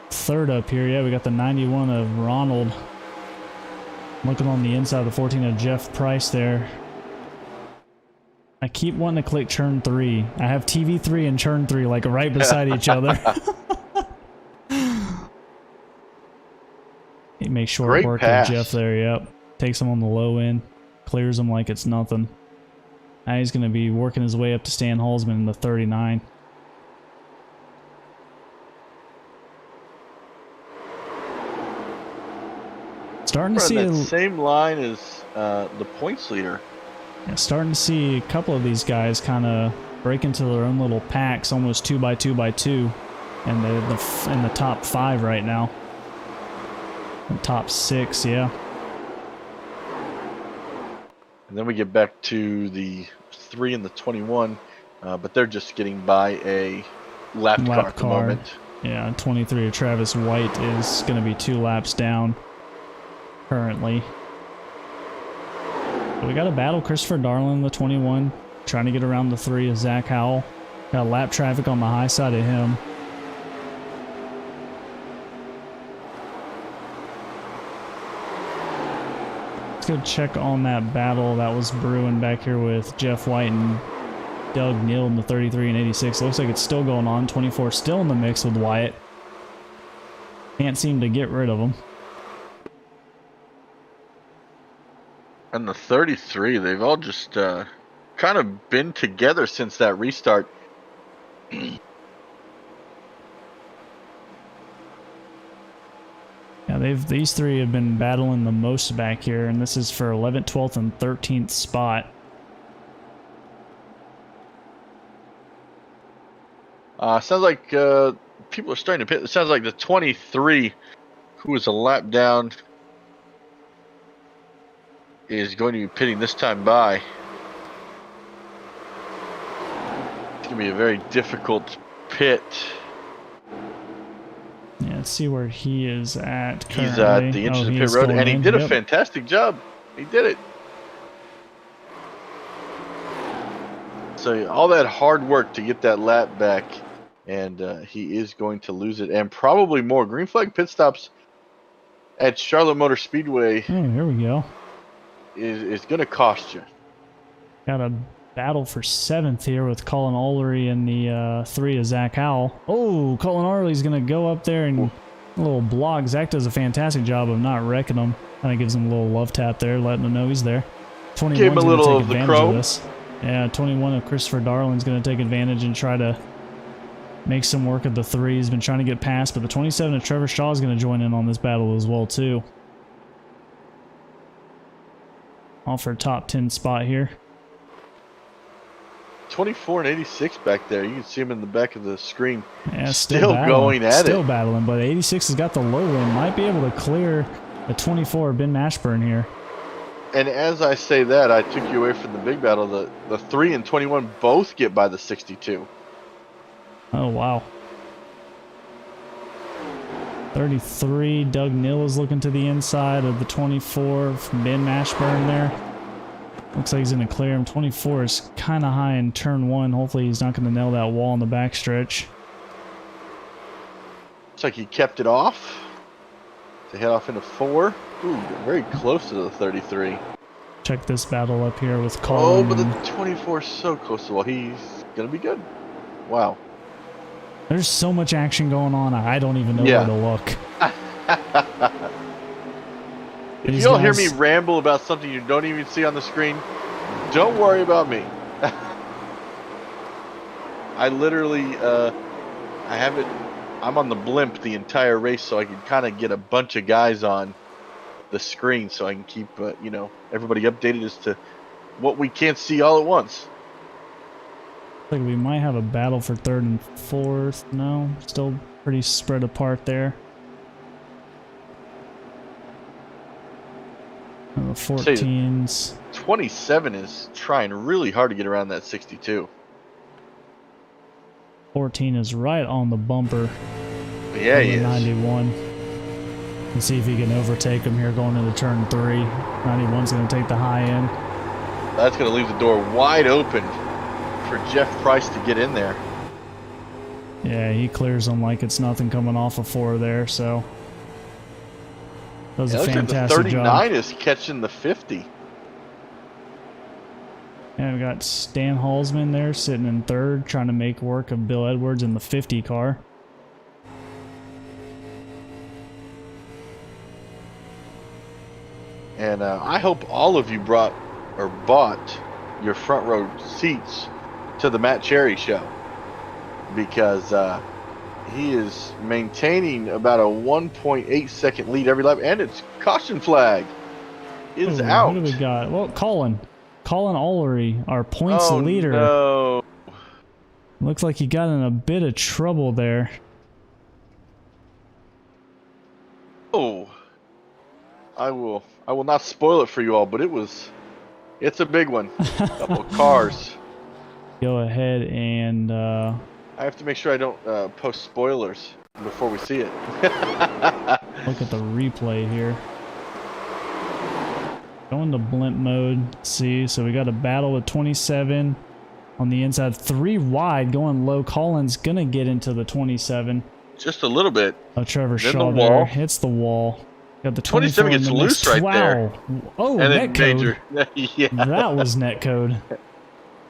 third up here. Yeah, we got the 91 of Ronald. Looking on the inside of the 14 of Jeff Price there. I keep wanting to click turn 3. I have TV3 and turn 3 like right beside each other. He makes short work of Jeff there, yep. Takes him on the low end. Clears him like it's nothing. Now he's going to be working his way up to Stan Holzman in the 39. Starting to see that same line as the points leader. Yeah, starting to see a couple of these guys kind of break into their own little packs, almost 2x2x2, and they're in the top 5 right now. The top 6, yeah. And then we get back to the 3 and the 21, but they're just getting by a lap car at the moment. Yeah, 23 of Travis White is going to be 2 laps down currently. But we got a battle. Christopher Darling, the 21, trying to get around the 3 of Zach Howell. Got lap traffic on the high side of him. Let's go check on that battle that was brewing back here with Jeff White and Doug Neal in the 33 and 86. Looks like it's still going on. 24 still in the mix with Wyatt. Can't seem to get rid of him. And the 33, they've all just kind of been together since that restart. Yeah, these 3 have been battling the most back here, and this is for 11th, 12th, and 13th spot. Sounds like people are starting to pit. It sounds like the 23, who was a lap down, is going to be pitting this time by. It's going to be a very difficult pit. Yeah, let's see where he is at currently. He's at the entrance of pit road, and he did a fantastic job. He did it. So all that hard work to get that lap back, and he is going to lose it, and probably more. Green flag pit stops at Charlotte Motor Speedway. Oh, here we go. Is going to cost you. Got a battle for 7th here with Colin Olery and the 3 of Zach Howell. Oh, Colin Olery's going to go up there and a little block. Zach does a fantastic job of not wrecking him. Kind of gives him a little love tap there, letting him know he's there. 21's Gave him a going to little take of the advantage chrome. of this. Yeah, 21 of Christopher Darling's going to take advantage and try to make some work of the 3. He's been trying to get past, but the 27 of Trevor Shaw is going to join in on this battle as well, too. All for a top 10 spot here. 24 and 86 back there. You can see him in the back of the screen. Yeah, still going at it. Still battling, but 86 has got the low win. Might be able to clear the 24 Ben Mashburn here. And as I say that, I took you away from the big battle. The 3 and 21 both get by the 62. Oh, wow. 33, Doug Neal is looking to the inside of the 24 from Ben Mashburn there. Looks like he's going to clear him. 24 is kind of high in turn 1. Hopefully he's not going to nail that wall in the backstretch. Looks like he kept it off to head off into 4. Ooh, very close to the 33. Check this battle up here with Colin. Oh, but the 24 is so close to the wall. He's going to be good. Wow. There's so much action going on, I don't even know where to look. If you don't hear me ramble about something you don't even see on the screen, don't worry about me. I literally, I have it, I'm on the blimp the entire race, so I can kind of get a bunch of guys on the screen so I can keep, you know, everybody updated as to what we can't see all at once. Like we might have a battle for 3rd and 4th. No, still pretty spread apart there. The 14s. 27 is trying really hard to get around that 62. 14 is right on the bumper. Yeah, he is. 91. Let's see if he can overtake him here going into turn 3. 91's going to take the high end. That's going to leave the door wide open for Jeff Price to get in there. Yeah, he clears them like it's nothing coming off of 4 there, so does a fantastic the 39 job. Is catching the 50. And we got Stan Halsman there sitting in 3rd, trying to make work of Bill Edwards in the 50 car. And I hope all of you bought your front row seats to the Matt Cherry show, because he is maintaining about a 1.8 second lead every lap, and it's caution flag is out. Who do we got? Well, Colin Olery, our points leader. No. Looks like he got in a bit of trouble there. Oh, I will not spoil it for you all, but it's a big one. Couple of cars. Go ahead and I have to make sure I don't post spoilers. before we see it. Look at the replay here. Going to blimp mode. See, so we got a battle with 27 on the inside. 3 wide, going low. Collins gonna get into the 27. Just a little bit. Oh, Trevor Then Shaw the there. wall. Hits the wall. Got the 27 gets loose right there. Oh, And net then code. major. Yeah. That was net code.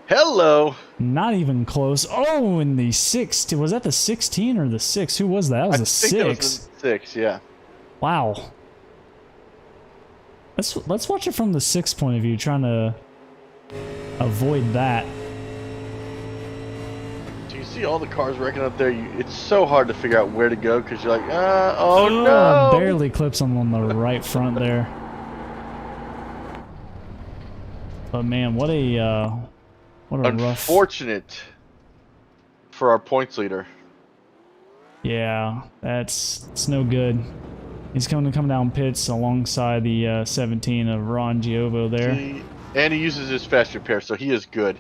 Hello. Not even close. Oh, in the 16. Was that the 16 or the 6? Who was that? That was the 6. That was the 6, yeah. Wow. Let's watch it from the 6 point of view, trying to avoid that. Do you see all the cars wrecking up there? It's so hard to figure out where to go because you're like, oh no! Barely clips him on the right front there. But man, what a rough. Unfortunate for our points leader. Yeah, it's no good. He's going to come down pits alongside the 17 of Ron Giovo there. And he uses his fast repair, so he is good.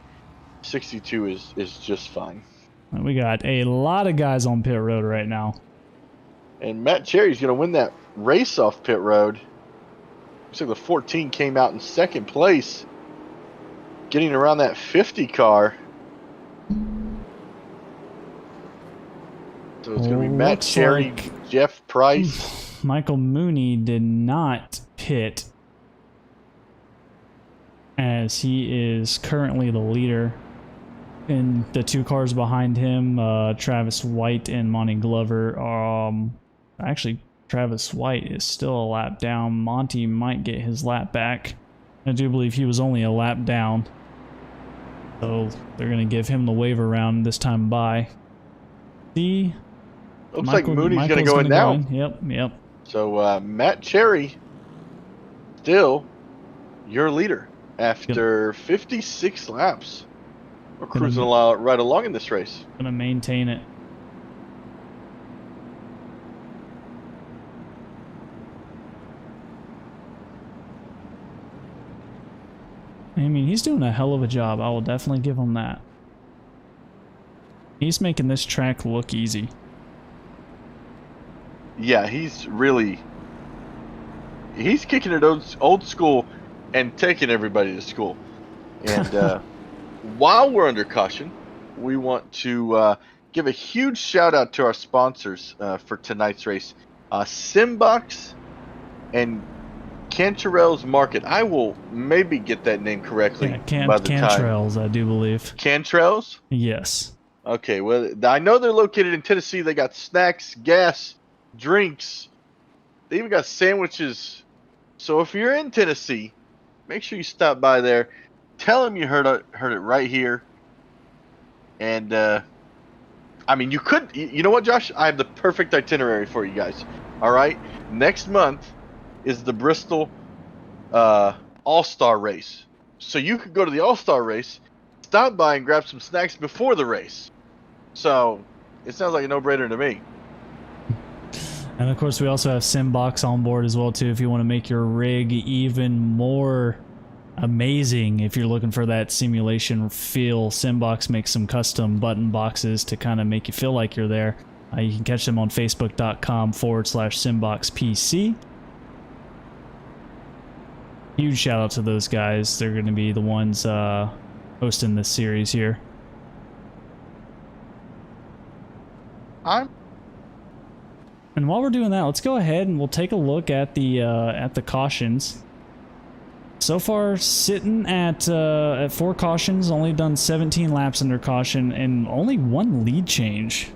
62 is just fine. And we got a lot of guys on pit road right now. And Matt Cherry's going to win that race off pit road. Looks like the 14 came out in second place, getting around that 50 car. So it's going to be Matt Cherry, like Jeff Price. Michael Mooney did not pit, as he is currently the leader. And the 2 cars behind him, Travis White and Monty Glover. Actually, Travis White is still a lap down. Monty might get his lap back. I do believe he was only a lap down. So they're going to give him the wave around this time by. See? Looks like Mooney's going to go in now. Yep. So Matt Cherry, still your leader after 56 laps. We're cruising right along in this race. Gonna maintain it. I mean, he's doing a hell of a job. I will definitely give him that. He's making this track look easy. Yeah, he's kicking it old school and taking everybody to school. And while we're under caution, we want to give a huge shout out to our sponsors for tonight's race, Simbox and Cantrell's Market. I will maybe get that name correctly by the time. Cantrell's, I do believe. Cantrell's? Yes. Okay, well, I know they're located in Tennessee. They got snacks, gas, drinks. They even got sandwiches. So if you're in Tennessee, make sure you stop by there. Tell them you heard it right here. And, I mean, you know what, Josh? I have the perfect itinerary for you guys. All right? Next month is the Bristol All-Star race. So you could go to the All-Star race, stop by and grab some snacks before the race. So it sounds like a no-brainer to me. And of course, we also have Simbox on board as well too. If you want to make your rig even more amazing, if you're looking for that simulation feel, Simbox makes some custom button boxes to kind of make you feel like you're there. You can catch them on Facebook.com/SimboxPC. Huge shout out to those guys. They're going to be the ones hosting this series here. And while we're doing that, let's go ahead and we'll take a look at the cautions. So far, sitting at 4 cautions, only done 17 laps under caution, and only 1 lead change,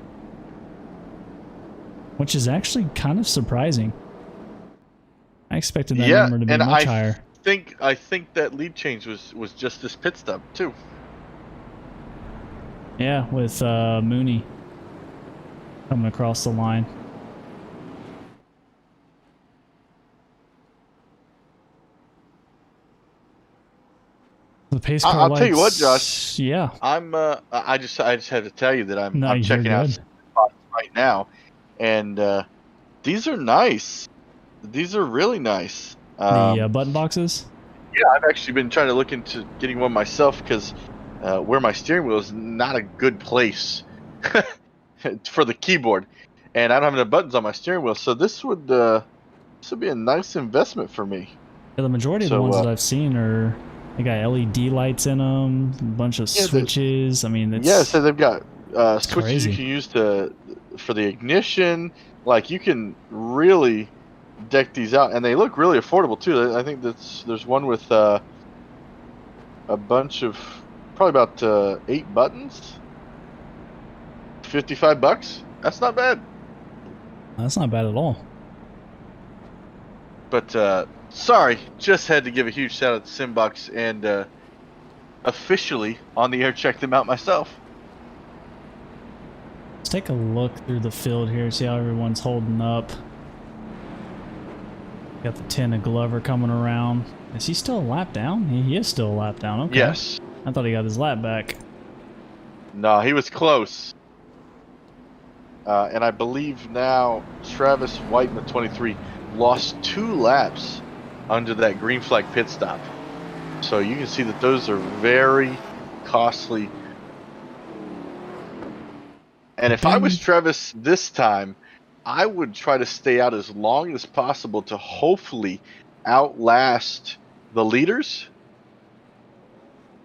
which is actually kind of surprising. I expected that number to be much higher. I think that lead change was just this pit stop too. Yeah, with Mooney coming across the line. The pace car I'll tell you what, Josh. Yeah. I just had to tell you that I'm checking good. out spots right now, and these are nice. These are really nice. The button boxes. Yeah, I've actually been trying to look into getting one myself because where my steering wheel is not a good place for the keyboard. and I don't have any buttons on my steering wheel, so this would be a nice investment for me. Yeah, the majority of the ones that I've seen are they got LED lights in them, a bunch of switches. I mean, it's so they've got switches crazy. you can use for the ignition. Like you can really deck these out, and they look really affordable too. I think there's one with a bunch of probably about 8 buttons, $55. That's not bad. That's not bad at all. But sorry, just had to give a huge shout out to Simbox and officially on the air check them out myself. Let's take a look through the field here, see how everyone's holding up. Got the 10 of Glover coming around. Is he still a lap down? He is still a lap down. Okay. Yes. I thought he got his lap back. No, he was close. And I believe now Travis White in the 23 lost 2 laps under that green flag pit stop. So you can see that those are very costly. And if I was Travis this time, I would try to stay out as long as possible to hopefully outlast the leaders.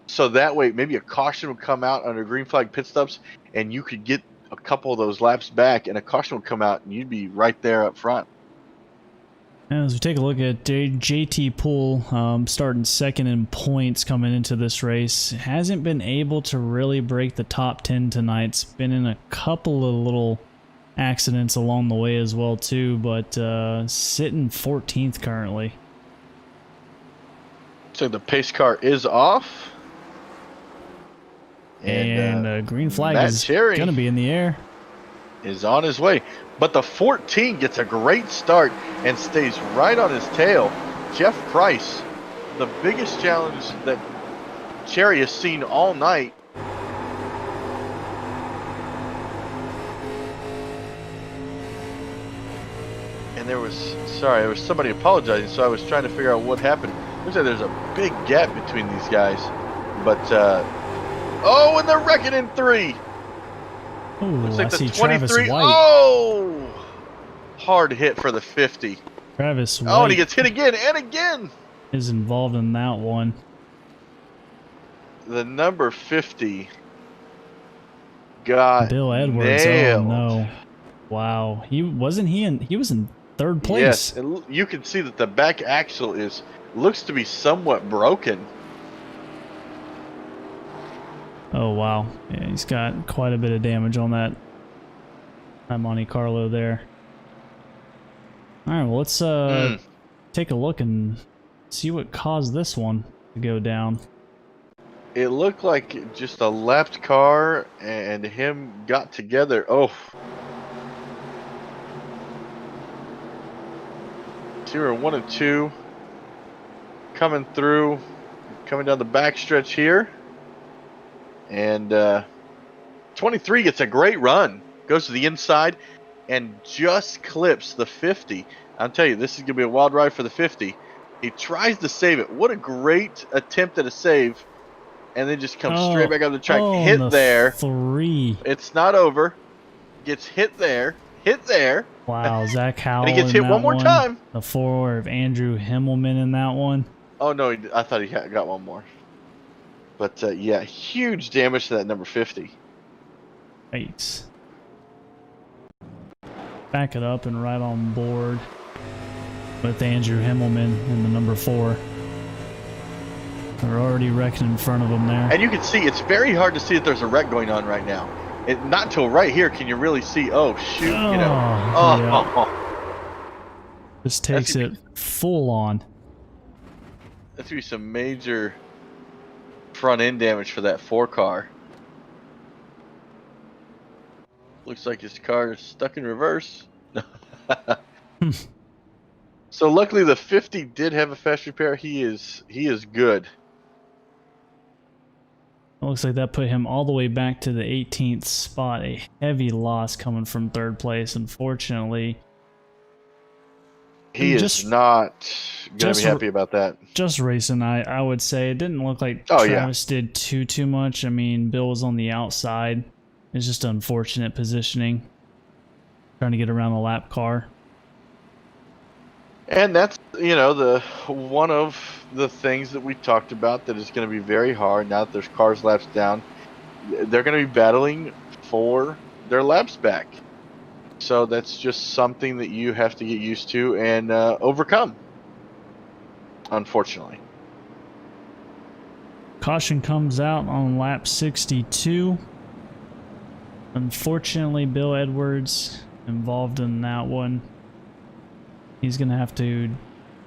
So that way, maybe a caution would come out under green flag pit stops, and you could get a couple of those laps back, and a caution would come out, and you'd be right there up front. As we take a look at JT Poole, starting second in points coming into this race, hasn't been able to really break the top 10 tonight. It's been in a couple of little accidents along the way as well too, but sitting 14th currently. So the pace car is off. And green flag Matt is Cherry going to be in the air. Is on his way. But the 14 gets a great start and stays right on his tail. Jeff Price, the biggest challenge that Cherry has seen all night. And there was somebody apologizing, so I was trying to figure out what happened. Looks like there's a big gap between these guys. But, oh, and they're wrecking in 3. Ooh, looks like I the see 23. Travis White. Oh! Hard hit for the 50. Travis White. Oh, and he gets hit again and again. Is involved in that one. The number 50 got Bill Edwards. nailed. Oh no! Wow, he was in third place. Yes, and you can see that the back axle looks to be somewhat broken. Oh wow, yeah, he's got quite a bit of damage on that Monte Carlo there. All right, well let's take a look and see what caused this one to go down. It looked like just a left car and him got together. Oh. So we're 1 and 2 coming down the back stretch here. And 23 gets a great run, goes to the inside and just clips the 50. I'll tell you, this is going to be a wild ride for the 50. He tries to save it. What a great attempt at a save. And then just comes straight back up the track. Hit the there. 3. It's not over. Gets hit there. Hit there. Wow, Zach Howell. And he gets hit one more time. The 4 of Andrew Himmelman in that one. Oh, no. I thought he got one more. But, yeah, huge damage to that number 50. Right. Back it up and right on board with Andrew Himmelman in the number 4. They're already wrecking in front of them there. And you can see, it's very hard to see that there's a wreck going on right now. Not till right here can you really see, oh, shoot, you know. Yeah. This takes it full on. That's going to be some major front end damage for that 4 car. Looks like his car is stuck in reverse. So luckily the 50 did have a fast repair. He is good. It looks like that put him all the way back to the 18th spot. A heavy loss coming from 3rd place, unfortunately. He is not going to be happy about that. Just racing, I would say. It didn't look like Travis did too much. I mean, Bill was on the outside. It's just unfortunate positioning. trying to get around the lap car. And that's, you know, the one of the things that we talked about that is going to be very hard now that there's cars laps down. They're going to be battling for their laps back. So that's just something that you have to get used to and overcome, unfortunately. Caution comes out on lap 62. Unfortunately, Bill Edwards involved in that one. He's going to have to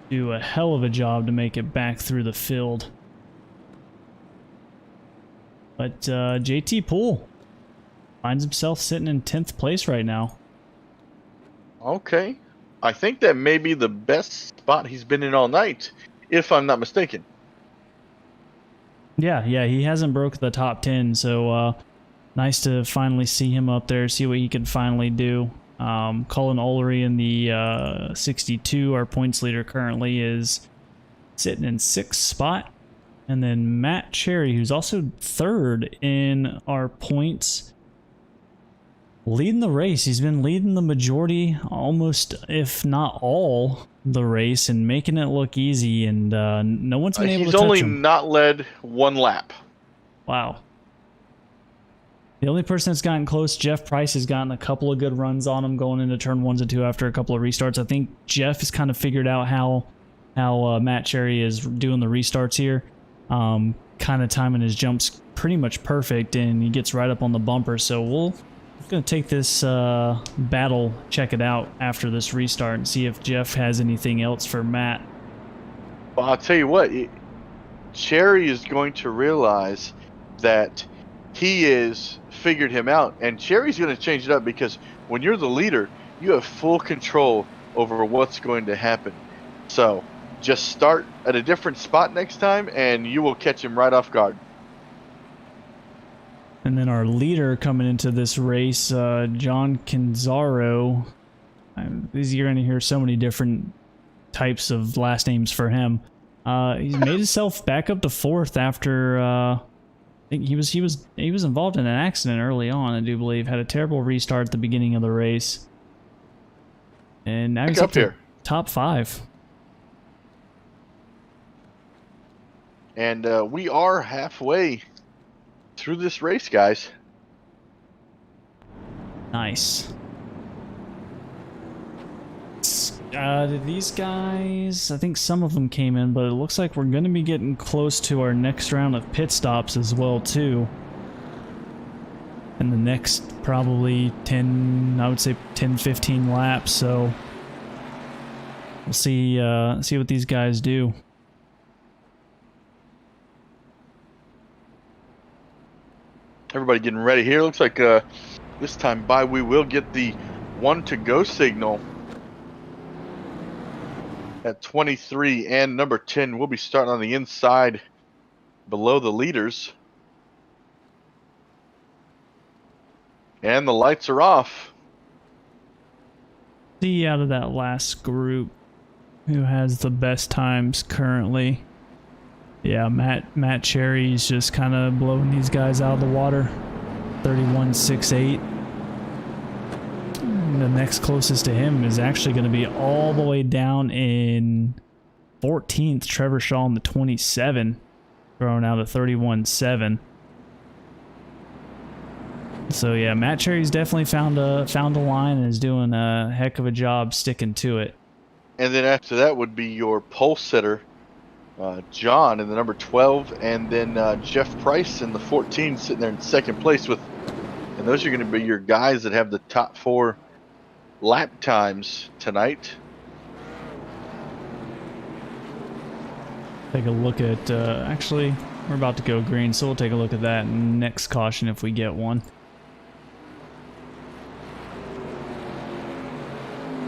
do a hell of a job to make it back through the field. But JT Poole finds himself sitting in 10th place right now. Okay. I think that may be the best spot he's been in all night, if I'm not mistaken. Yeah, he hasn't broke the top 10, so nice to finally see him up there, see what he can finally do. Colin Olery in the 62, our points leader currently, is sitting in 6th spot. And then Matt Cherry, who's also 3rd in our points, leading the race. He's been leading the majority, almost, if not all, the race, and making it look easy, and no one's been able to touch him. He's only not led one lap. Wow. The only person that's gotten close, Jeff Price, has gotten a couple of good runs on him going into turn 1s and 2 after a couple of restarts. I think Jeff has kind of figured out how Matt Cherry is doing the restarts here. Kind of timing his jumps pretty much perfect, and he gets right up on the bumper. So we're going to take this battle, check it out after this restart, and see if Jeff has anything else for Matt. Well, I'll tell you what, Cherry is going to realize that he is figured him out, and Cherry's going to change it up, because when you're the leader, you have full control over what's going to happen. So just start at a different spot next time, and you will catch him right off guard. And then our leader coming into this race, John Canzaro. You're going to hear so many different types of last names for him. He's made himself back up to 4th after I think he was involved in an accident early on, I do believe. Had a terrible restart at the beginning of the race. And now he's up to top 5. And we are halfway through this race, guys. Nice. Did these guys... I think some of them came in, but it looks like we're going to be getting close to our next round of pit stops as well, too. In the next probably 10, I would say 10, 15 laps, so we'll see what these guys do. Everybody getting ready here. Looks like this time by we will get the 1 to go signal at 23, and number 10 will be starting on the inside below the leaders. And the lights are off. See out of that last group who has the best times currently. Yeah, Matt Cherry's just kind of blowing these guys out of the water. 31.68. The next closest to him is actually going to be all the way down in 14th. Trevor Shaw in the 27, throwing out a 31.7. So yeah, Matt Cherry's definitely found a line and is doing a heck of a job sticking to it. And then after that would be your pole sitter, John in the number 12, and then Jeff Price in the 14, sitting there in 2nd place with. And those are going to be your guys that have the top 4 lap times tonight. Take a look at, actually, we're about to go green, so we'll take a look at that next caution if we get one.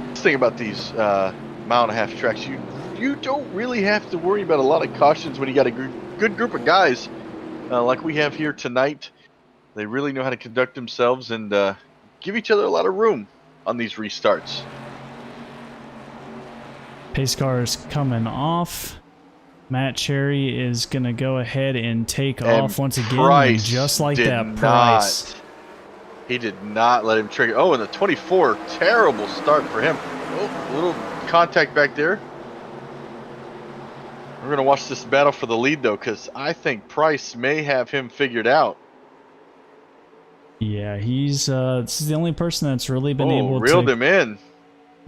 Let's think about these mile-and-a-half tracks. You don't really have to worry about a lot of cautions when you got a good group of guys like we have here tonight. They really know how to conduct themselves and give each other a lot of room on these restarts. Pace car is coming off. Matt Cherry is going to go ahead and take off once again. Price Just like that, Price. He did not let him trigger. Oh, and the 24, terrible start for him. Oh, a little contact back there. We're going to watch this battle for the lead, though, because I think Price may have him figured out. Yeah, he's this is the only person that's really been able reeled to him in.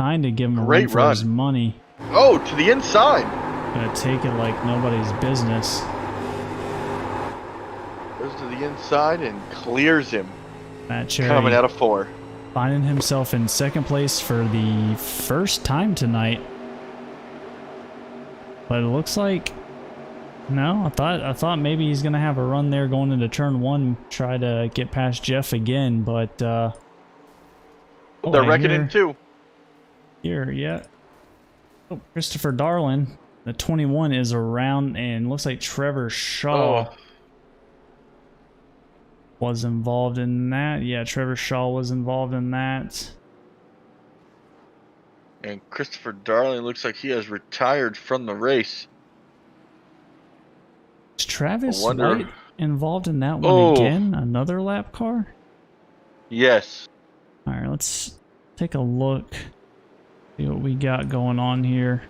kind of give him a Great run for run. his money. Oh, to the inside. Gonna take it like nobody's business. Goes to the inside and clears him. Matt Cherry Coming out of 4. finding himself in second place for the first time tonight. But it looks like no. I thought maybe he's gonna have a run there going into turn 1, try to get past Jeff again. But they're reckoning too. Here, yeah. Oh, Christopher Darlin, the 21 is around, and looks like Trevor Shaw was involved in that. Yeah, Trevor Shaw was involved in that. And Christopher Darling looks like he has retired from the race. Is Travis White involved in that one again? Another lap car? Yes. All right, let's take a look. See what we got going on here.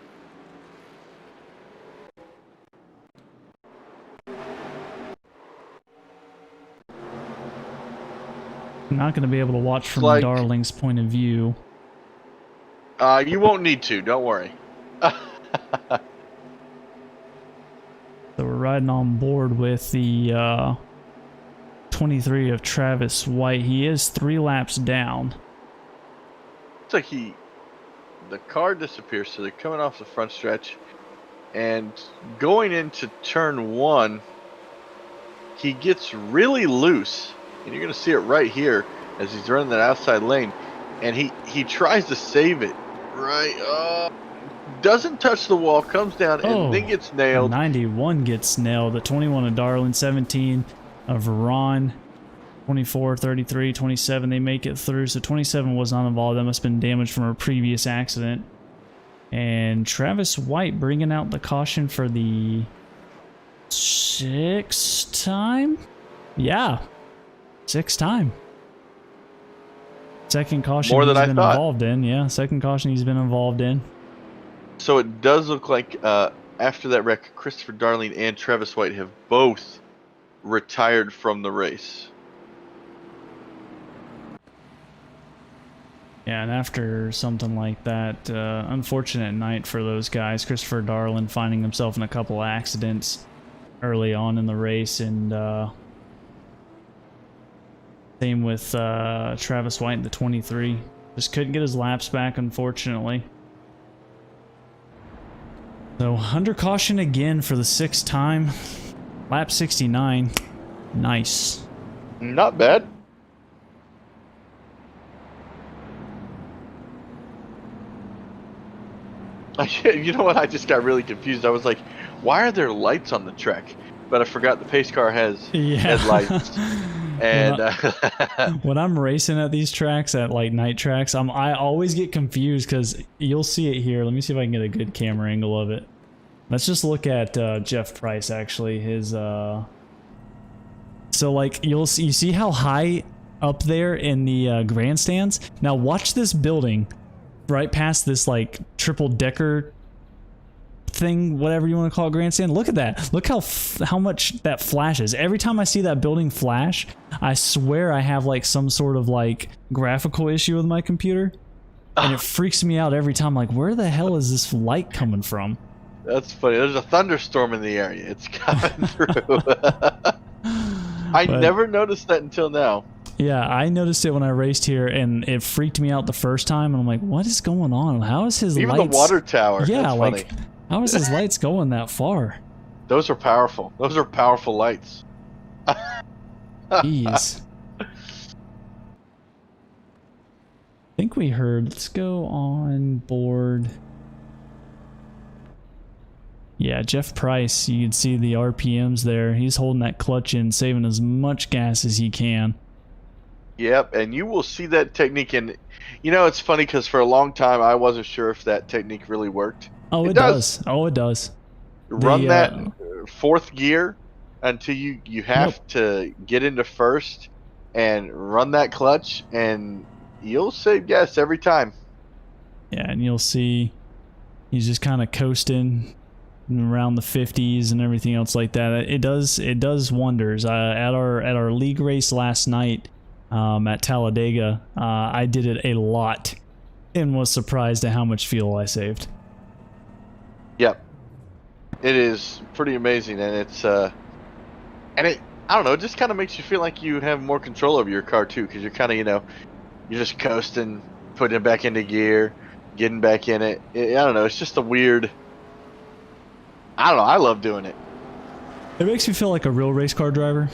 I'm not going to be able to watch from Darling's point of view. You won't need to. Don't worry. So we're riding on board with the 23 of Travis White. He is 3 laps down. It's like the car disappears, so they're coming off the front stretch. And going into turn 1, he gets really loose. And you're going to see it right here as he's running that outside lane. And he tries to save it. Right. Doesn't touch the wall, comes down, and then gets nailed. 91 gets nailed. The 21 of Darlin, 17 of Ron, 24, 33, 27. They make it through. So 27 was not involved. That must have been damaged from a previous accident. And Travis White bringing out the caution for the 6th time? Yeah. 6th time. Second caution he's been involved in. Yeah, second caution he's been involved in. So it does look like after that wreck, Christopher Darling and Travis White have both retired from the race. Yeah, and after something like that, unfortunate night for those guys. Christopher Darling finding himself in a couple accidents early on in the race, and same with Travis White in the 23. Just couldn't get his laps back, unfortunately. So under caution again for the 6th time. Lap 69. Nice. Not bad. You know what? I just got really confused. I was like, why are there lights on the track? But I forgot the pace car has headlights. And when I'm racing at these tracks, at like night tracks, I always get confused because you'll see it here. Let me see if I can get a good camera angle of it. Let's just look at Jeff Price, actually. His so like you see how high up there in the grandstands. Now watch this building right past this like triple decker thing, whatever you want to call it, grandstand. Look at that. Look how much that flashes. Every time I see that building flash, I swear I have like some sort of like graphical issue with my computer, and it freaks me out every time. Like, where the hell is this light coming from? That's funny. There's a thunderstorm in the area. It's coming through. I never noticed that until now. Yeah, I noticed it when I raced here, and it freaked me out the first time. And I'm like, what is going on? How is his lights? Even the water tower. Yeah, that's like, funny. How is his lights going that far? Those are powerful. Those are powerful lights. Jeez. I think we heard. Let's go on board. Yeah, Jeff Price. You can see the RPMs there. He's holding that clutch in, saving as much gas as he can. Yep, and you will see that technique. And you know, it's funny because for a long time I wasn't sure if that technique really worked. Oh, it does. Oh, it does. Run that 4th gear until you have to get into 1st, and run that clutch, and you'll save gas every time. Yeah, and you'll see he's just kind of coasting around the 50s and everything else like that. It does wonders. At our league race last night at Talladega, I did it a lot and was surprised at how much fuel I saved. Yep, it is pretty amazing, and it's I don't know, it just kind of makes you feel like you have more control over your car too, because you're kind of you're just coasting, putting it back into gear, getting back in it. I don't know, it's just a weird. I don't know. I love doing it. It makes me feel like a real race car driver.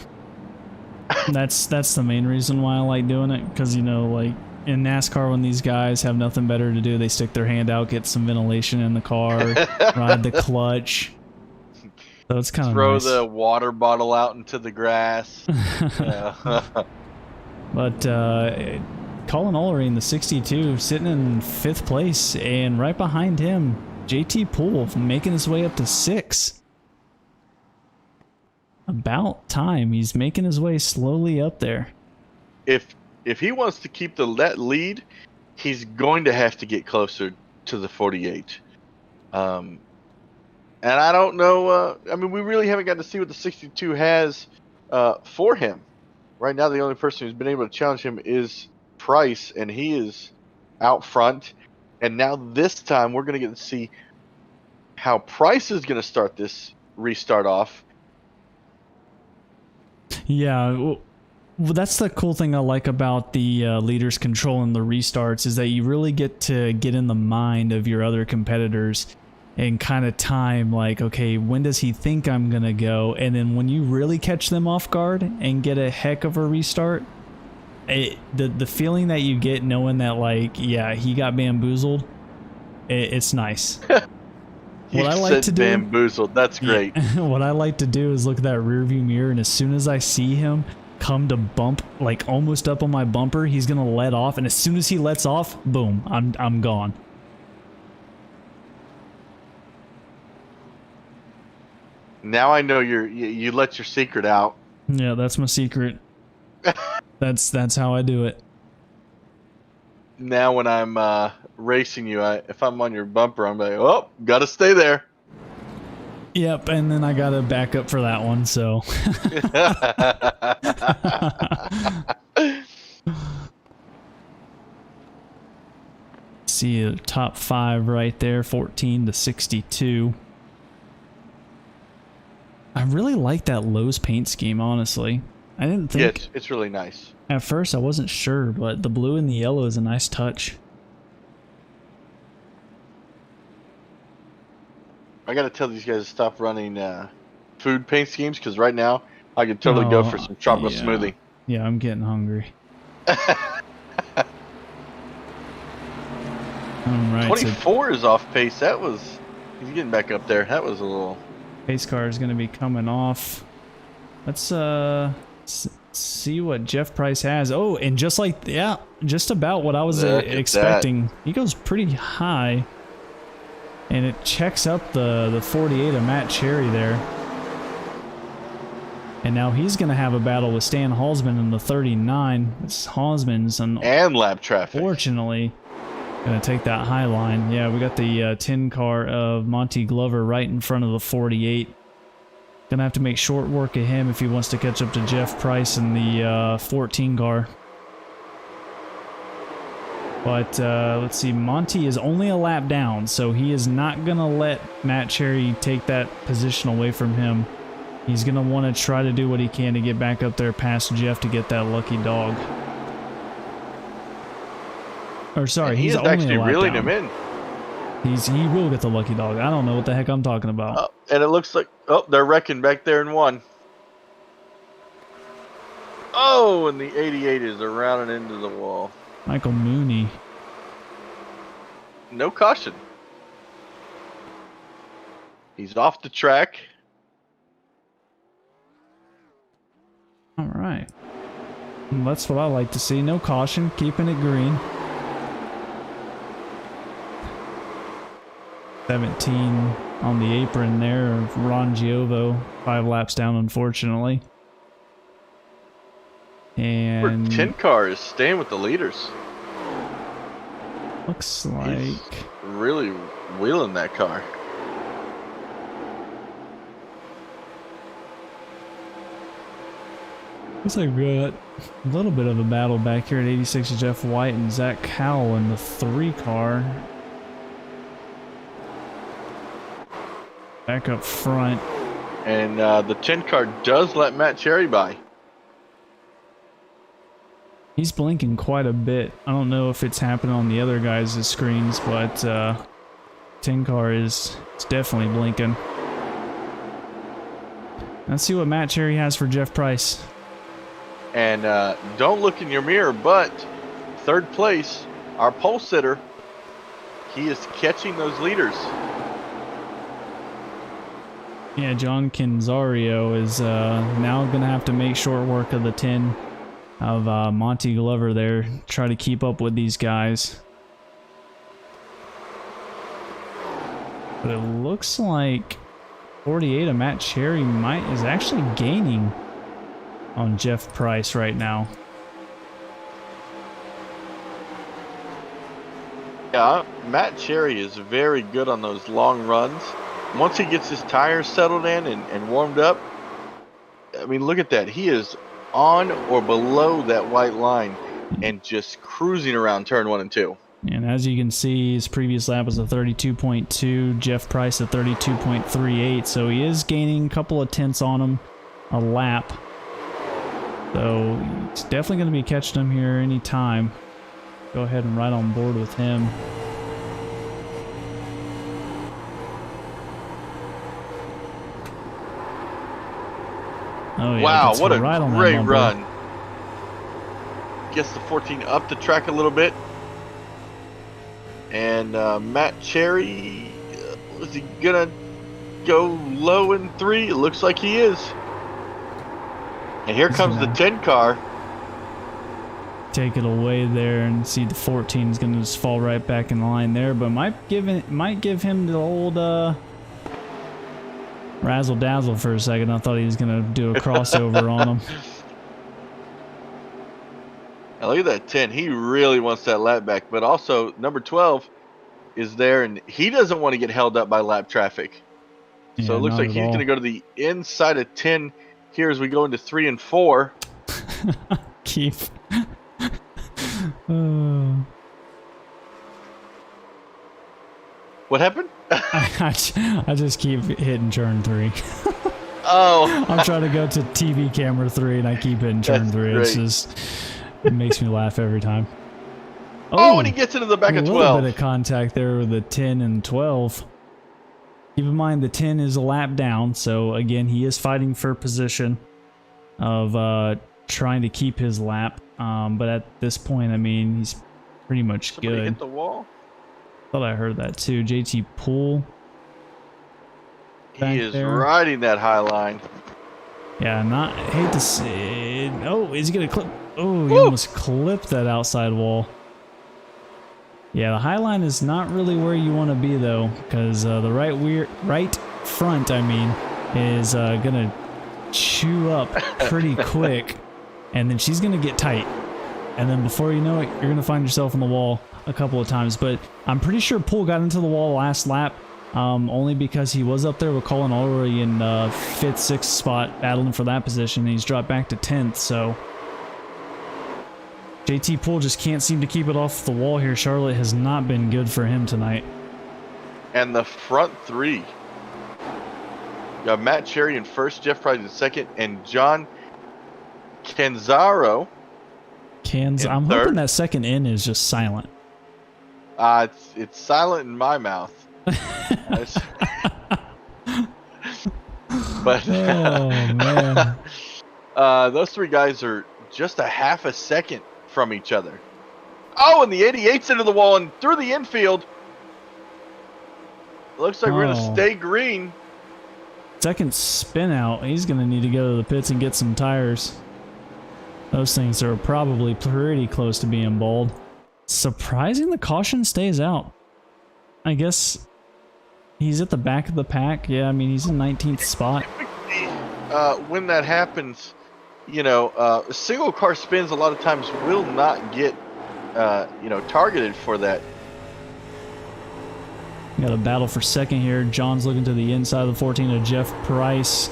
That's the main reason why I like doing it, because like in NASCAR, when these guys have nothing better to do, they stick their hand out, get some ventilation in the car, ride the clutch. So it's kind of throw nice. the water bottle out into the grass. But Colin Ullery in the 62 sitting in 5th place, and right behind him, JT Poole making his way up to 6. About time. He's making his way slowly up there. If he wants to keep that lead, he's going to have to get closer to the 48. And I don't know. I mean, we really haven't gotten to see what the 62 has for him. Right now, the only person who's been able to challenge him is Price, and he is out front. And now this time, we're going to get to see how Price is going to start this restart off. Yeah, well, that's the cool thing I like about the leaders controlling the restarts, is that you really get to get in the mind of your other competitors and kind of time, like, okay, when does he think I'm going to go? And then when you really catch them off guard and get a heck of a restart, the feeling that you get knowing that, like, yeah, he got bamboozled, it's nice. You What I like to do, bamboozled. That's great. Yeah, what I like to do is look at that rearview mirror, and as soon as I see him come to bump, like almost up on my bumper, he's gonna let off, and as soon as he lets off, boom, I'm gone. Now I know you let your secret out. Yeah, that's my secret. That's how I do it. Now when I'm racing you, if I'm on your bumper, I'm like, oh, gotta stay there. Yep, and then I gotta back up for that one, so. See the top 5 right there, 14 to 62. I really like that Lowe's paint scheme, honestly. I didn't think... Yeah, it's really nice. At first, I wasn't sure, but the blue and the yellow is a nice touch. I gotta tell these guys to stop running food paint schemes, because right now I could totally go for some tropical smoothie. Yeah, I'm getting hungry. Alright, 24 is off pace. He's getting back up there. That was a little... Pace car is going to be coming off. Let's see what Jeff Price has. Oh, and just like, yeah, just about what I was expecting. He goes pretty high. And it checks up the 48 of Matt Cherry there. And now he's going to have a battle with Stan Halsman in the 39. It's Halsman's and lap traffic. Fortunately, going to take that high line. Yeah, we got the 10 car of Monty Glover right in front of the 48. Going to have to make short work of him if he wants to catch up to Jeff Price in the 14 car. But let's see, Monty is only a lap down, so he is not going to let Matt Cherry take that position away from him. He's going to want to try to do what he can to get back up there past Jeff to get that lucky dog. Or sorry, and he's only actually reeling down. him in. He will get the lucky dog. I don't know what the heck I'm talking about. And it looks like, they're wrecking back there in 1. Oh, and the 88 is rounding into the wall. Michael Mooney. No caution. He's off the track. All right. That's what I like to see. No caution, keeping it green. 17 on the apron there of Ron Giovo. 5 laps down, unfortunately. And 10 car is staying with the leaders. looks He's like really wheeling that car. we got a little bit of a battle back here at 86. Jeff White and Zach Cowell in the 3 car. Back up front. And the 10 car does let Matt Cherry by. He's blinking quite a bit. I don't know if it's happening on the other guys' screens, but 10 car is definitely blinking. Let's see what Matt Cherry has for Jeff Price. And don't look in your mirror, but 3rd place, our pole sitter, he is catching those leaders. Yeah, John Canzario is now going to have to make short work of the 10 of Monty Glover there. Try to keep up with these guys. But it looks like 48 of Matt Cherry is actually gaining on Jeff Price right now. Yeah, Matt Cherry is very good on those long runs. Once he gets his tires settled in and warmed up, I mean, look at that. He is on or below that white line and just cruising around turn 1 and 2. And as you can see, his previous lap was a 32.2, Jeff Price a 32.38, so he is gaining a couple of tenths on him a lap. So he's definitely going to be catching him here any time. Go ahead and ride on board with him. Oh, yeah, wow, what a right great run. Gets the 14 up the track a little bit. And Matt Cherry, is he going to go low in 3? It looks like he is. And here comes the 10 car. Take it away there and see the 14 is going to just fall right back in line there, but might give him the old razzle dazzle for a second. I thought he was going to do a crossover on him. Now look at that 10. He really wants that lap back, but also number 12 is there, and he doesn't want to get held up by lap traffic. Yeah, so it looks like he's going to go to the inside of 10 here as we go into 3 and 4. Keith. What happened? I just keep hitting turn 3. Oh. I'm trying to go to TV camera 3 and I keep hitting turn 3. Great. It's just, it makes me laugh every time. Oh, and he gets into the back of 12. A little bit of contact there with the 10 and 12. Keep in mind the 10 is a lap down, so again, he is fighting for position of trying to keep his lap. But at this point, I mean, he's pretty much Somebody good. hit the wall. Thought I heard that too. JT Poole. He is riding that high line. Yeah, hate to see it. Oh, is he gonna clip? Oh, he almost clipped that outside wall. Yeah, the high line is not really where you want to be though, because the right front, I mean, is gonna chew up pretty quick, and then she's gonna get tight, and then before you know it, you're gonna find yourself on the wall a couple of times. But I'm pretty sure Poole got into the wall last lap, only because he was up there with Colin Ulrey in 5th, 6th spot, battling for that position, and he's dropped back to 10th. So JT Poole just can't seem to keep it off the wall here. Charlotte has not been good for him tonight. And the front 3. You got Matt Cherry in 1st, Jeff Price in 2nd, and John Canzaro. I'm hoping that second N is just silent. It's silent in my mouth. But oh man, those 3 guys are just a half a second from each other. Oh, and the 88's into the wall and through the infield. Looks like we're going to stay green. Second spin out. He's going to need to go to the pits and get some tires. Those things are probably pretty close to being bald. Surprising the caution stays out. I guess he's at the back of the pack. Yeah, I mean, he's in 19th spot. When that happens, single car spins a lot of times will not get, targeted for that. Got a battle for second here. John's looking to the inside of the 14 of Jeff Price.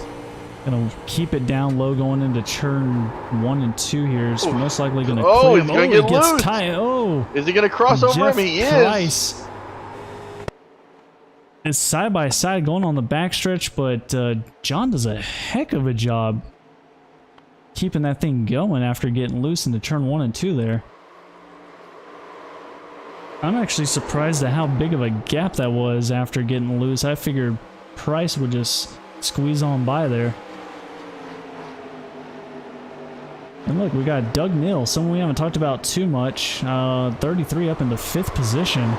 Gonna keep it down low going into turn 1 and 2 here. It's most likely gonna clear him. He's gonna get loose. Is he gonna cross over him? He Price is. It's side by side going on the backstretch, but John does a heck of a job keeping that thing going after getting loose into turn 1 and 2 there. I'm actually surprised at how big of a gap that was after getting loose. I figured Price would just squeeze on by there. And look, we got Doug Neal, someone we haven't talked about too much. 33 up into 5th position.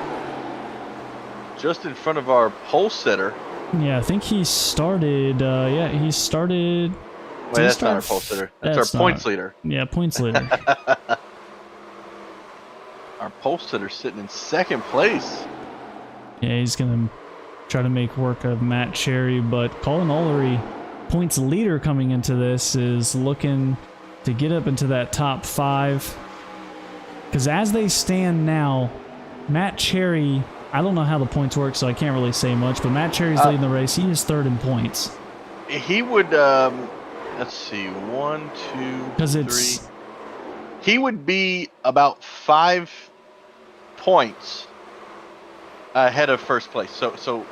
Just in front of our pole sitter. Yeah, I think he started, he started... Wait, that's not our pole sitter. That's our points leader. Yeah, points leader. Our pole sitter sitting in 2nd place. Yeah, he's going to try to make work of Matt Cherry, but Colin Ullery, points leader coming into this, is looking to get up into that top 5. Because as they stand now, Matt Cherry, I don't know how the points work, so I can't really say much, but Matt Cherry's leading the race. He is 3rd in points. He would, let's see, 1, 2, 3. He would be about 5 points ahead of 1st place. So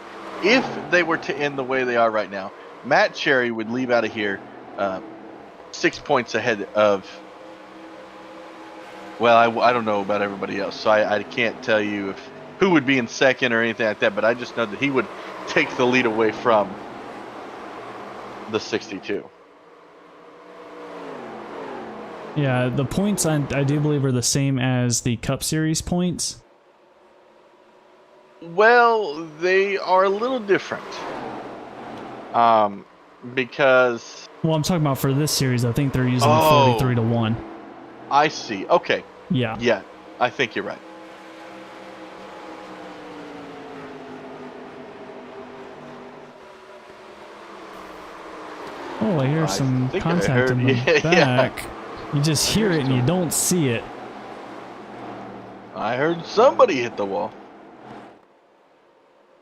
if they were to end the way they are right now, Matt Cherry would leave out of here 6 points ahead of, well, I don't know about everybody else, so I can't tell you who would be in 2nd or anything like that, but I just know that he would take the lead away from the 62. Yeah, the points I do believe are the same as the Cup Series points. Well, they are a little different. Because... Well, I'm talking about for this series, I think they're using 43 to 1. I see. Okay. Yeah. Yeah, I think you're right. Oh, I hear some contact in the back. Yeah. You just hear it and you don't see it. I heard somebody hit the wall.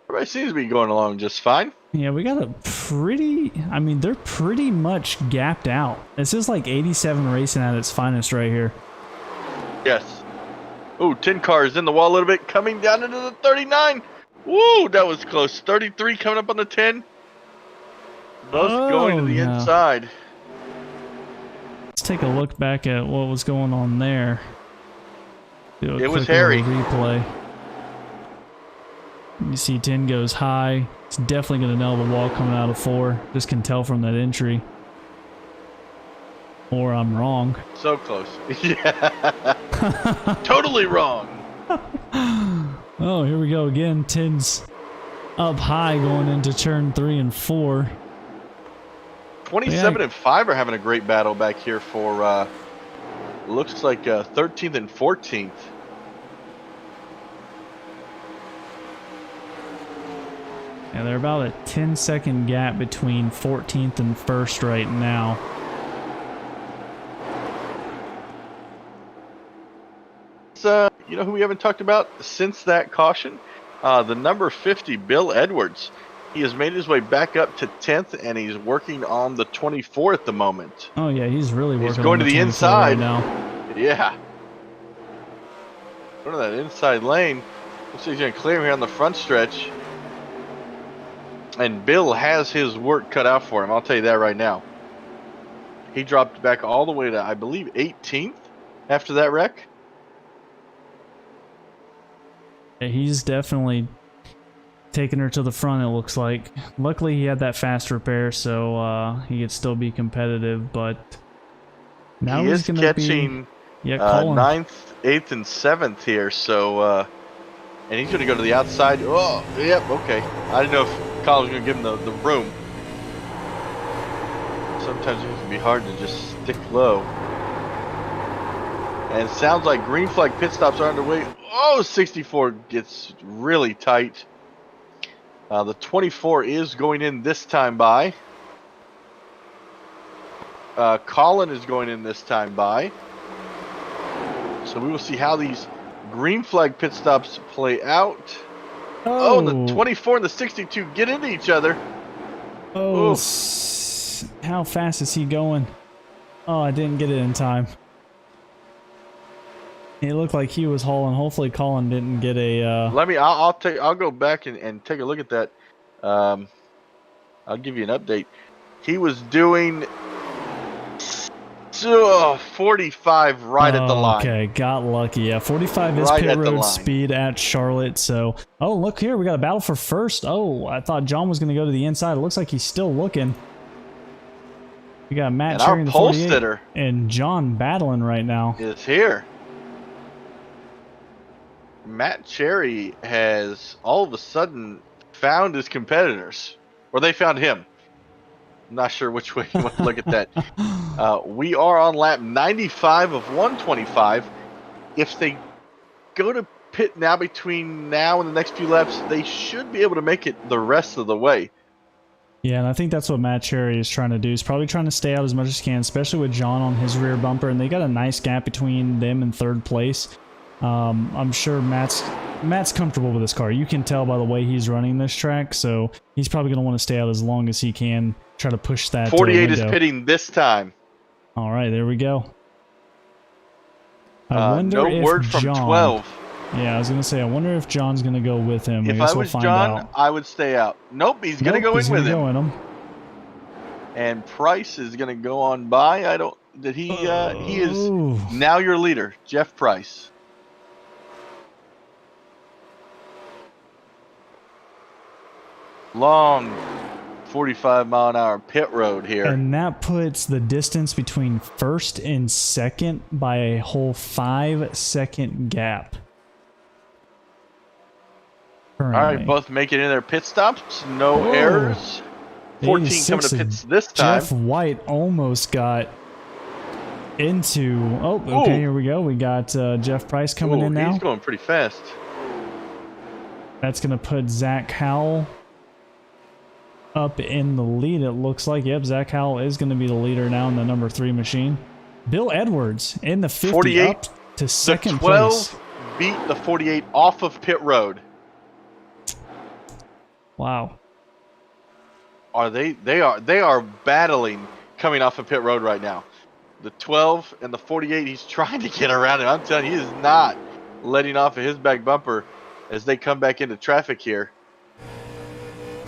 Everybody seems to be going along just fine. Yeah, we got a pretty... I mean, they're pretty much gapped out. This is like 87 racing at its finest right here. Yes. Ooh, 10 cars in the wall a little bit, coming down into the 39. Woo, that was close. 33 coming up on the 10. Both going to the inside. Let's take a look back at what was going on there. It was hairy. Replay. You see 10 goes high. It's definitely going to nail the wall coming out of 4. Just can tell from that entry. Or I'm wrong. So close. Yeah. Totally wrong. Oh, here we go again. 10's up high going into turn 3 and 4. 27 and 5 are having a great battle back here for looks like 13th and 14th. Yeah, they're about a 10-second gap between 14th and 1st right now. You know who we haven't talked about since that caution? The number 50, Bill Edwards. He has made his way back up to 10th, and he's working on the 24 at the moment. Oh yeah, he's really working. He's going on to the inside right now. Yeah. Going to that inside lane. Looks like he's going to clear him here on the front stretch. And Bill has his work cut out for him. I'll tell you that right now. He dropped back all the way to, I believe, 18th after that wreck. Yeah, he's definitely taking her to the front, it looks like. Luckily, he had that fast repair, so he could still be competitive, but now he's going to be... Yeah, 9th, 8th, and 7th here, so... and he's going to go to the outside. Oh, yep, okay. I didn't know if Colin was going to give him the room. Sometimes it can be hard to just stick low. And it sounds like green flag pit stops are underway. Oh, 64 gets really tight. The 24 is going in this time by. Colin is going in this time by. So we will see how these green flag pit stops play out. Oh, and the 24 and the 62 get into each other. Oh, how fast is he going? Oh, I didn't get it in time. It looked like he was hauling. Hopefully Colin didn't get a I'll go back and take a look at that. I'll give you an update. He was doing 45 right at the line. Okay, got lucky. Yeah, 45 is Right pit at the road line. speed at Charlotte. So, oh, look here. We got a battle for first. Oh, I thought John was going to go to the inside. It looks like he's still looking. We got Matt And Cherry our in the pole 48 sitter and John battling right now. is here. Matt Cherry has all of a sudden found his competitors, or they found him. I'm not sure which way you want to look at that. We are on lap 95 of 125. If they go to pit now between now and the next few laps, they should be able to make it the rest of the way. Yeah, and I think that's what Matt Cherry is trying to do. He's probably trying to stay out as much as he can, especially with John on his rear bumper, and they got a nice gap between them and third place. I'm sure Matt's comfortable with this car. You can tell by the way he's running this track, so he's probably going to want to stay out as long as he can, try to push that 48 is window. pitting this time. All right, there we go. I wonder no if word from John, 12. Yeah, I was going to say, I wonder if John's going to go with him. If I guess I we'll was find John, out. I would stay out. Nope, he's going to go in with him. Go in him. And Price is going to go on by. He is now your leader, Jeff Price. Long 45-mile-an-hour pit road here. And that puts the distance between first and second by a whole 5-second gap. Currently. All right, both making in their pit stops. No errors. 14 coming to pits this time. Jeff White almost got into... Oh, okay, here we go. We got Jeff Price coming in now. He's going pretty fast. That's going to put Zach Howell up in the lead, it looks like. Yep, Zach Howell is going to be the leader now in the number 3 machine. Bill Edwards in the 50 48 up to second the 12 place. Beat the 48 off of pit road. Wow. They are battling coming off of pit road right now. The 12 and the 48, he's trying to get around him. I'm telling you, he is not letting off of his back bumper as they come back into traffic here.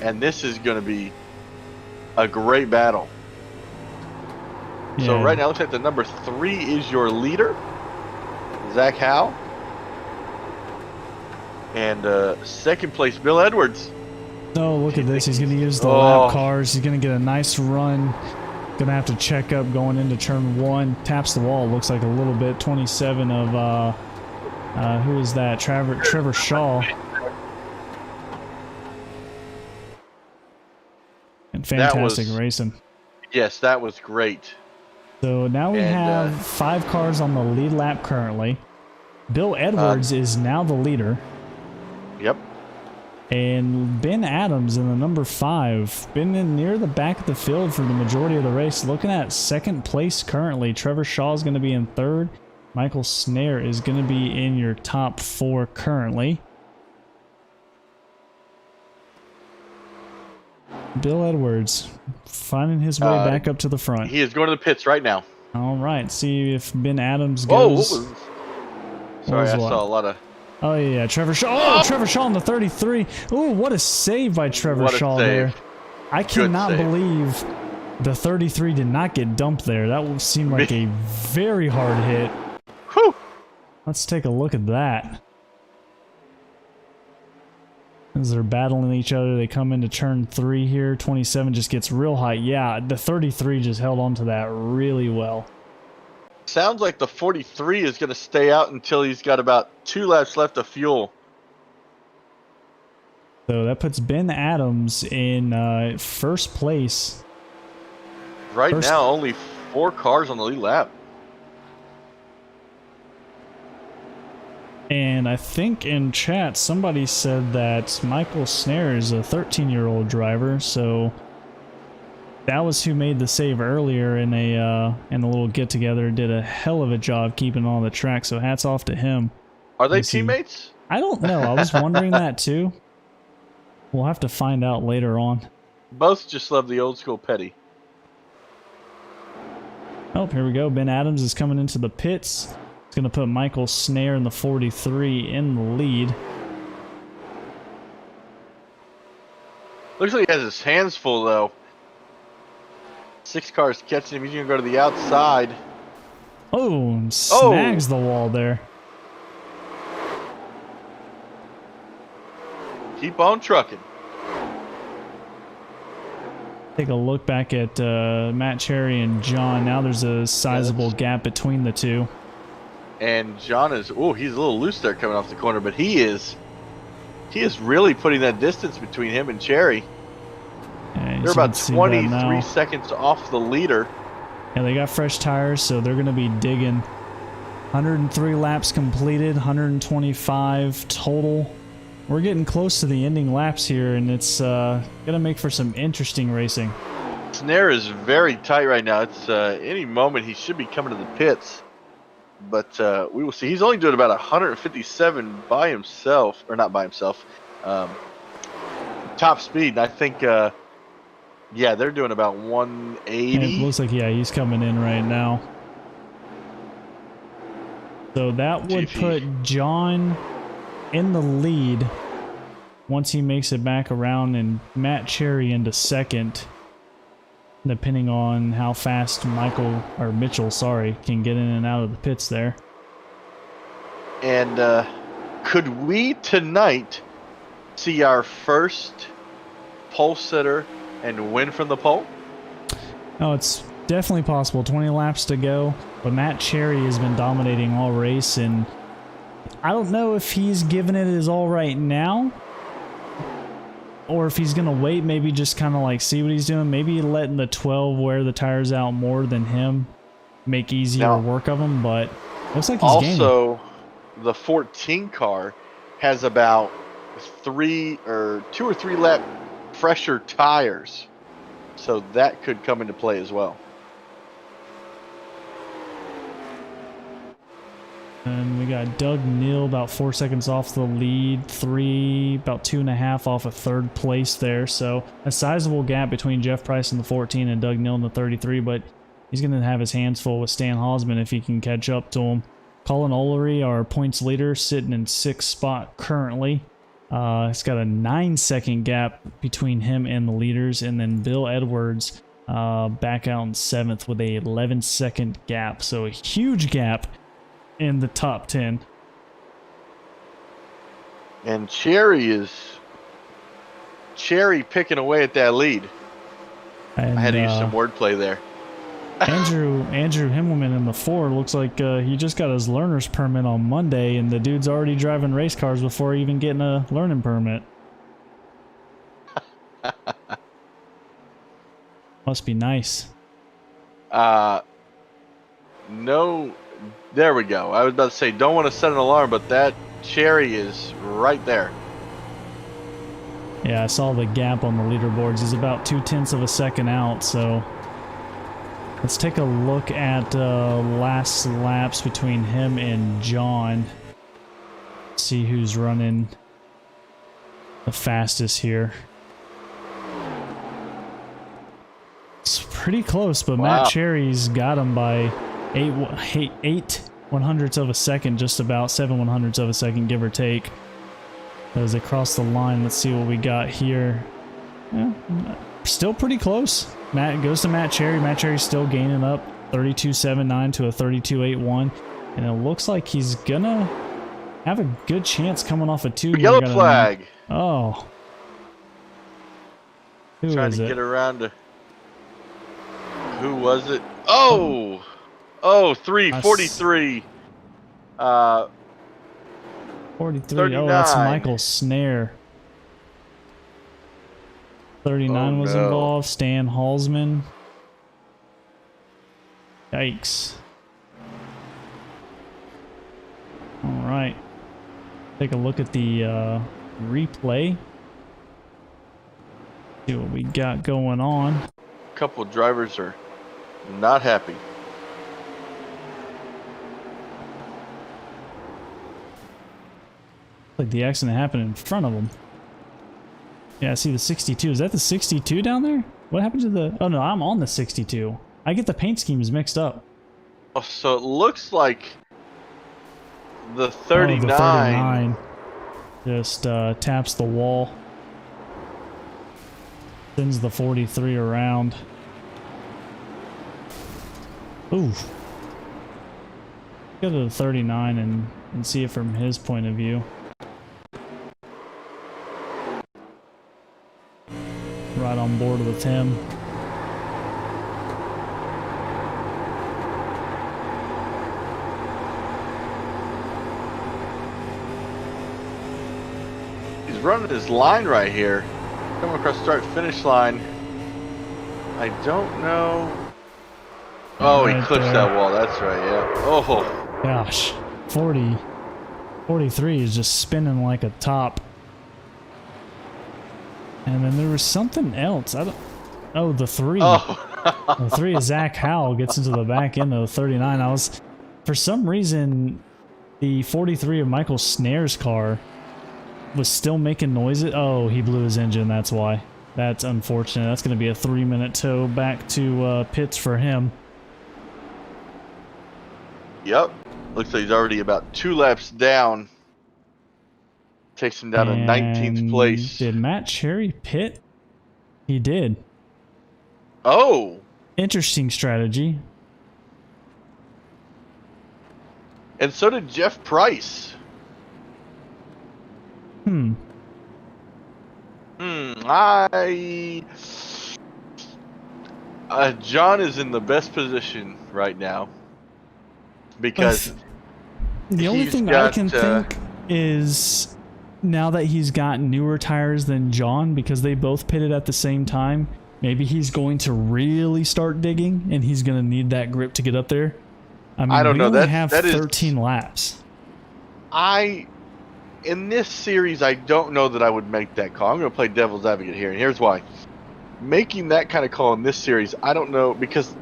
And this is going to be a great battle. Yeah. So right now, it looks like the number 3 is your leader, Zach Howell. And second place, Bill Edwards. Oh, look at this. He's going to use the lap cars. He's going to get a nice run. Going to have to check up going into turn 1. Taps the wall. Looks like a little bit. 27 of, who is that? Trevor Shaw. And fantastic racing. Yes, that was great. So now we have 5 cars on the lead lap currently. Bill Edwards is now the leader. Yep. And Ben Adams in the number 5. Been in near the back of the field for the majority of the race. Looking at second place currently. Trevor Shaw is going to be in 3rd. Michael Snare is going to be in your top 4 currently. Bill Edwards finding his way back up to the front. He is going to the pits right now. All right. See if Ben Adams goes. Sorry, I saw a lot of... Oh, yeah, Trevor Shaw. Oh, Trevor Shaw in the 33. Oh, what a save by Trevor Shaw there. I cannot believe the 33 did not get dumped there. That would seem like a very hard hit. Whew. Let's take a look at that. As they're battling each other, they come into turn 3 here. 27 just gets real high. Yeah, the 33 just held on to that really well. Sounds like the 43 is going to stay out until he's got about 2 laps left of fuel. So that puts Ben Adams in first place. Right now, only 4 cars on the lead lap. And I think in chat somebody said that Michael Snare is a 13-year-old driver, so that was who made the save earlier in a little get together. Did a hell of a job keeping on the track. So hats off to him. Are they Is he- teammates? I don't know. I was wondering that too. We'll have to find out later on. Both just love the old school Petty. Oh, here we go. Ben Adams is coming into the pits. It's going to put Michael Snare in the 43 in the lead. Looks like he has his hands full, though. 6 cars catching him. He's going to go to the outside. Oh, and snags the wall there. Keep on trucking. Take a look back at Matt Cherry and John. Now there's a sizable gap between the two. And John is, oh, he's a little loose there coming off the corner, but he is really putting that distance between him and Cherry. Yeah, they're about 23 seconds off the leader. Yeah, they got fresh tires, so they're going to be digging. 103 laps completed, 125 total. We're getting close to the ending laps here, and it's going to make for some interesting racing. Snare is very tight right now. It's any moment he should be coming to the pits. But we will see. He's only doing about 157 by himself, or not by himself. Top speed. And I think, yeah, they're doing about 180. It looks like, yeah, he's coming in right now. So that would put John in the lead once he makes it back around, and Matt Cherry into second, depending on how fast Mitchell, can get in and out of the pits there. And could we tonight see our first pole sitter and win from the pole? Oh, it's definitely possible. 20 laps to go, but Matt Cherry has been dominating all race, and I don't know if he's giving it his all right now, or if he's going to wait, maybe just kind of like see what he's doing. Maybe letting the 12 wear the tires out more than him, make easier work of them, but looks like he's gaining. Also, the 14 car has about 2 or 3 lap fresher tires, so that could come into play as well. And we got Doug Neal about 4 seconds off the lead, about 2.5 off of third place there. So a sizable gap between Jeff Price in the 14 and Doug Neal in the 33, but he's going to have his hands full with Stan Hosman if he can catch up to him. Colin Olery, our points leader, sitting in 6th spot currently. It's got a 9-second gap between him and the leaders, and then Bill Edwards back out in 7th with a 11-second gap. So a huge gap in the top 10. And Cherry picking away at that lead. And, I had to use some wordplay there. Andrew Himmelman in the 4 looks like he just got his learner's permit on Monday, and the dude's already driving race cars before even getting a learning permit. Must be nice. No. There we go. I was about to say, don't want to set an alarm, but that Cherry is right there. Yeah, I saw the gap on the leaderboards. He's about 0.2 of a second out, so let's take a look at last laps between him and John. See who's running the fastest here. It's pretty close, but Matt Cherry's got him by 8 100ths of a second, just about 7 100ths of a second, give or take. As they cross the line, let's see what we got here. Yeah, still pretty close. Matt goes to Matt Cherry. Matt Cherry's still gaining up 32.79 to a 32.81, and it looks like he's gonna have a good chance coming off a 2. Yellow flag. Oh, who Trying is to it? get around to. Who was it? Oh, 343. 43. 39. Oh, that's Michael Snare. 39 was involved. Stan Halsman. Yikes. All right. Take a look at the replay. See what we got going on. couple drivers are not happy. Like the accident happened in front of them. Yeah, I see the 62. Is that the 62 down there? What happened to the... Oh, no, I'm on the 62. I get the paint schemes mixed up. Oh, so it looks like the 39... Oh, the 39 just taps the wall. Sends the 43 around. Ooh. Go to the 39 and see it from his point of view. Right on board with him. He's running his line right here. Coming across start-finish line. I don't know. Oh, Right he clipped there. that wall. That's right, yeah. Oh. Gosh. 43 is just spinning like a top. And then there was something else. Oh, the 3. Oh. The 3 is Zach Howell gets into the back end of the 39. For some reason, the 43 of Michael Snare's car was still making noises. Oh, he blew his engine. That's why. That's unfortunate. That's going to be a 3-minute tow back to pits for him. Yep. Looks like he's already about 2 laps down. Takes him down to 19th place. Did Matt Cherry pit? He did. Oh. Interesting strategy. And so did Jeff Price. John is in the best position right now because the only thing I can think is now that he's got newer tires than John, because they both pitted at the same time, maybe he's going to really start digging and he's going to need that grip to get up there. I mean, I don't know. We only That have is 13 laps. In this series, I don't know that I would make that call. I'm going to play devil's advocate here, and here's why. Making that kind of call in this series, I don't know, because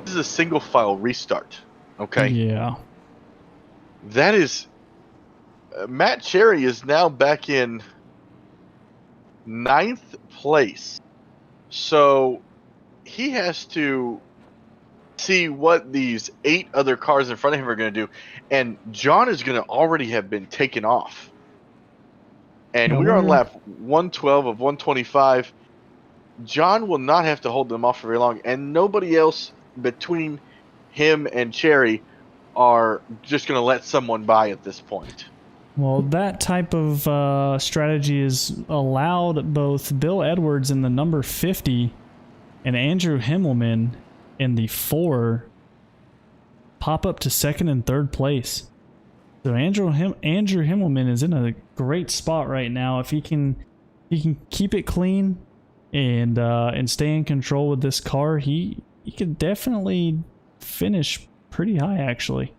this is a single file restart. Okay? Yeah. That is... Matt Cherry is now back in 9th place. So he has to see what these 8 other cars in front of him are going to do. And John is going to already have been taken off. And Yeah, we're on lap 112 of 125. John will not have to hold them off for very long. And nobody else between him and Cherry are just going to let someone by at this point. Well, that type of strategy is allowed both Bill Edwards in the number 50 and Andrew Himmelman in the 4 pop up to 2nd and 3rd place. So Andrew Himmelman is in a great spot right now. If he can keep it clean and stay in control with this car, he could definitely finish pretty high actually.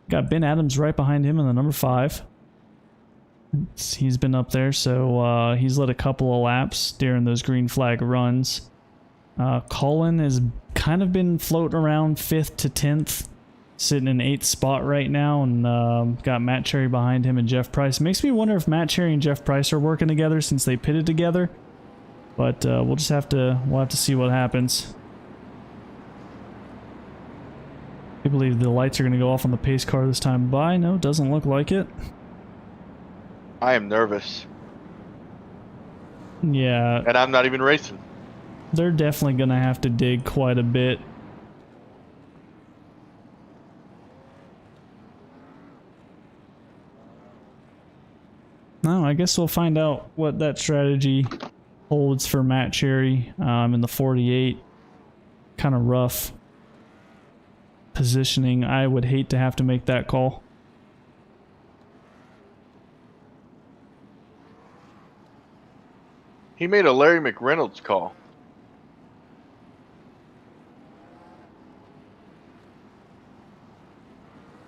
Got Ben Adams right behind him in the number 5. He's been up there, so he's led a couple of laps during those green flag runs. Colin has kind of been floating around 5th to 10th, sitting in 8th spot right now, and got Matt Cherry behind him and Jeff Price. Makes me wonder if Matt Cherry and Jeff Price are working together since they pitted together, but we'll have to see what happens. I believe the lights are going to go off on the pace car this time by. No, doesn't look like it. I am nervous. Yeah. And I'm not even racing. They're definitely going to have to dig quite a bit. No, I guess we'll find out what that strategy holds for Matt Cherry in the 48. Kind of rough positioning. I would hate to have to make that call. He made a Larry McReynolds call.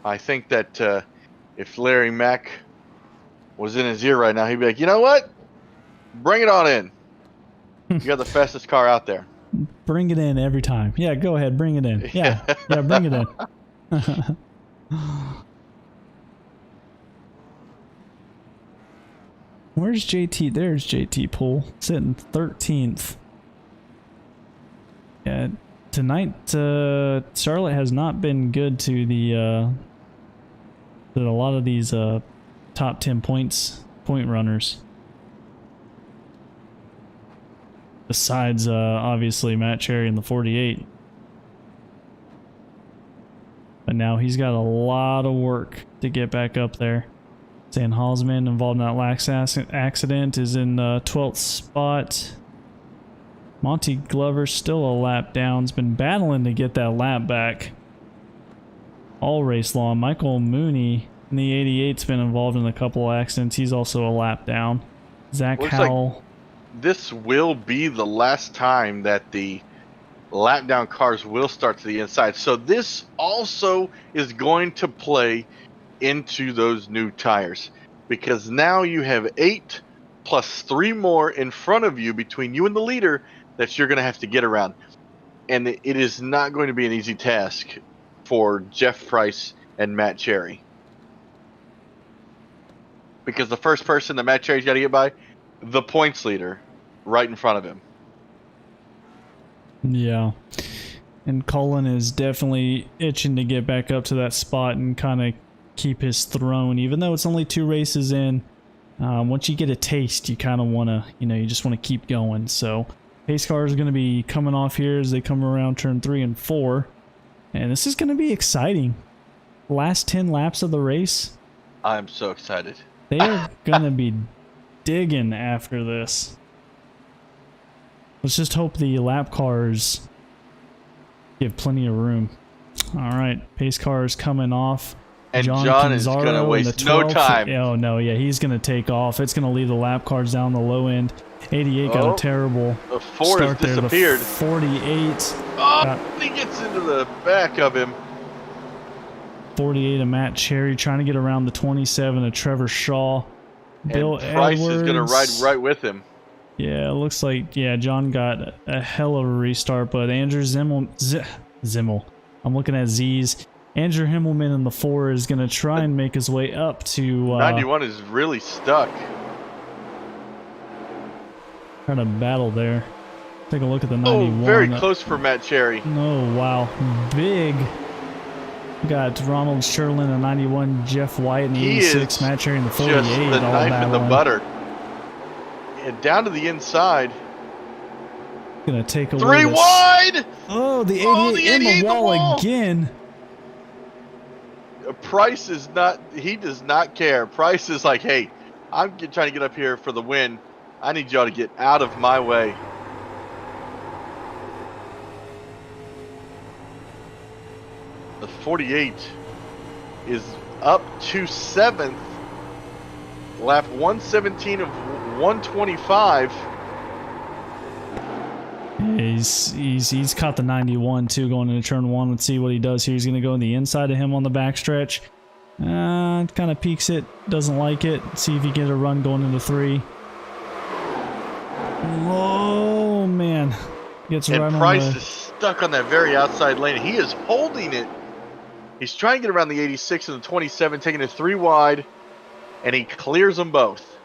I think that if Larry Mack was in his ear right now, he'd be like, you know what? Bring it on in. You got the fastest car out there. Bring it in every time. Yeah, go ahead. Bring it in. Yeah, yeah, bring it in. Where's JT? There's JT Poole sitting 13th. Yeah, tonight Charlotte has not been good to a lot of these top 10 point runners. Besides obviously Matt Cherry in the 48. But now he's got a lot of work to get back up there. Stan Halsman, involved in that lax accident, is in 12th spot. Monty Glover still a lap down. Has been battling to get that lap back all race long. Michael Mooney in the 88's been involved in a couple accidents. He's also a lap down. Zach Howell. Like this will be the last time that the lap down cars will start to the inside. So this also is going to play into those new tires, because now you have 8 plus 3 more in front of you between you and the leader that you're going to have to get around. And it is not going to be an easy task for Jeff Price and Matt Cherry, because the first person that Matt Cherry's got to get by, the points leader right in front of him. Yeah. And Cullen is definitely itching to get back up to that spot and kind of keep his throne, even though it's only 2 races in. Once you get a taste, you kind of want to, you just want to keep going. So pace car is going to be coming off here as they come around turn 3 and 4. And this is going to be exciting. Last 10 laps of the race. I'm so excited. They are going to be digging after this. Let's just hope the lap cars give plenty of room. All right, pace car is coming off. And John is going to waste no time. Oh, no, yeah, he's going to take off. It's going to leave the lap cars down the low end. 88 got a terrible the 4 start has disappeared. The 48. He gets into the back of him. 48 of Matt Cherry trying to get around the 27 of Trevor Shaw. Bill Price Edwards is going to ride right with him. Yeah, it looks like, John got a hell of a restart, but Andrew Zimmel. I'm looking at Z's. Andrew Himmelman in the 4 is going to try and make his way up to... 91 is really stuck. Trying to battle there. Take a look at the 91. Oh, very close for Matt Cherry. Oh, wow. Big. We got Ronald Sherlin in 91, Jeff White in the 86, Matt Cherry in the 48. Just the knife in the butter. And down to the inside. Gonna take away 3 wide! Oh, the 88 in the wall again. Price is not, he does not care. Price is like, hey, I'm trying to get up here for the win. I need y'all to get out of my way. The 48 is up to 7th. Lap 117 of 125. He's caught the 91 too going into turn 1. Let's see what he does here. He's going to go on the inside of him on the backstretch. Kind of peeks it. Doesn't like it. See if he gets a run going into 3. Oh, man. Gets right on the... Price is stuck on that very outside lane. He is holding it. He's trying to get around the 86 and the 27, taking it 3 wide, and he clears them both.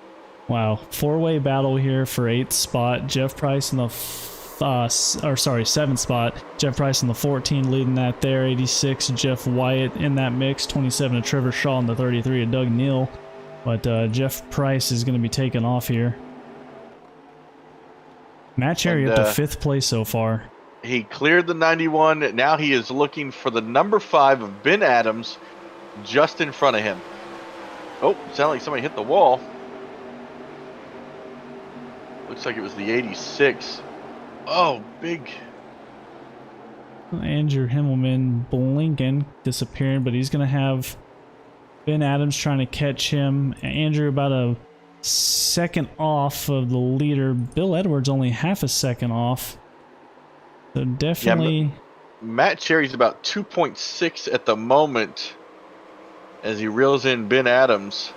Wow. 4-way battle here for 8th spot. Jeff Price in the 7th spot. Jeff Price in the 14 leading that there. 86 Jeff Wyatt in that mix. 27 of Trevor Shaw and the 33 of Doug Neal. But Jeff Price is going to be taking off here. Matt Cherry up to 5th place so far. He cleared the 91. Now he is looking for the number 5 of Ben Adams just in front of him. Oh, sounded like somebody hit the wall. Looks like it was the 86. Oh, big. Andrew Himmelman blinking, disappearing, but he's going to have Ben Adams trying to catch him. Andrew about a second off of the leader. Bill Edwards only half a second off. So definitely... Yeah, Matt Cherry's about 2.6 at the moment as he reels in Ben Adams.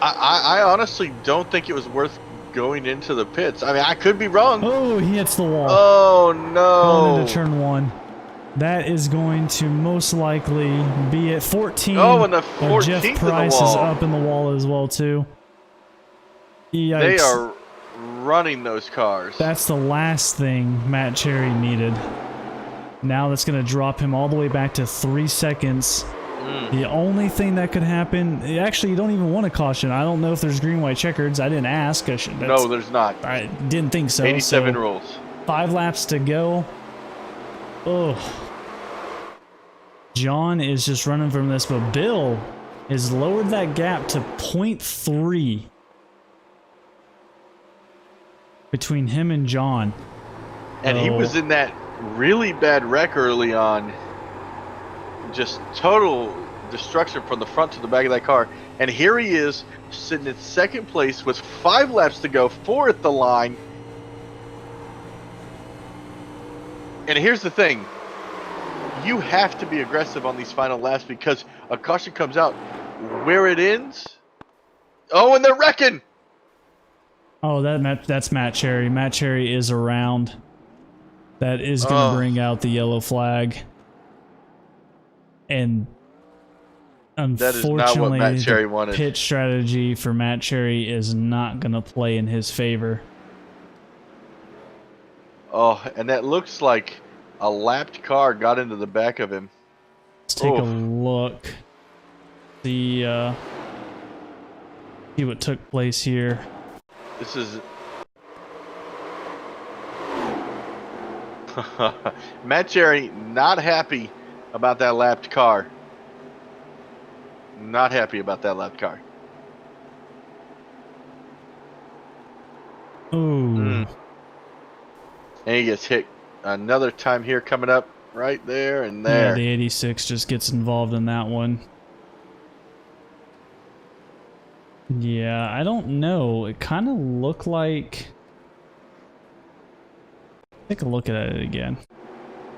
I honestly don't think it was worth going into the pits. I mean, I could be wrong. Oh, he hits the wall. Oh Going no! into turn 1. That is going to most likely be at 14. Oh, and the or 14th Jeff in the Price is wall. up in the wall as well too. Yikes. They are running those cars. That's the last thing Matt Cherry needed. Now that's going to drop him all the way back to 3 seconds. The only thing that could happen, actually, you don't even want a caution. I don't know if there's green, white checkers. I didn't ask. No, there's not. I didn't think so. 87 so rules. 5 laps to go. Oh. John is just running from this, but Bill has lowered that gap to 0.3 between him and John. And he was in that really bad wreck early on. Just total destruction from the front to the back of that car. And here he is, sitting in second place with 5 laps to go, 4 at the line. And here's the thing. You have to be aggressive on these final laps because a caution comes out. Where it ends... Oh, and they're wrecking! Oh, that's Matt Cherry. Matt Cherry is around. That is going to bring out the yellow flag. And that is not what unfortunately, Matt Cherry the wanted. Pit strategy for Matt Cherry is not going to play in his favor. Oh, and that looks like a lapped car got into the back of him. Let's take a look. See what took place here. This is... Matt Cherry not happy about that lapped car. Not happy about that lapped car. Ooh. And he gets hit another time here coming up right there and there. Yeah, the 86 just gets involved in that one. Yeah, I don't know. It kind of looked like... Take a look at it again.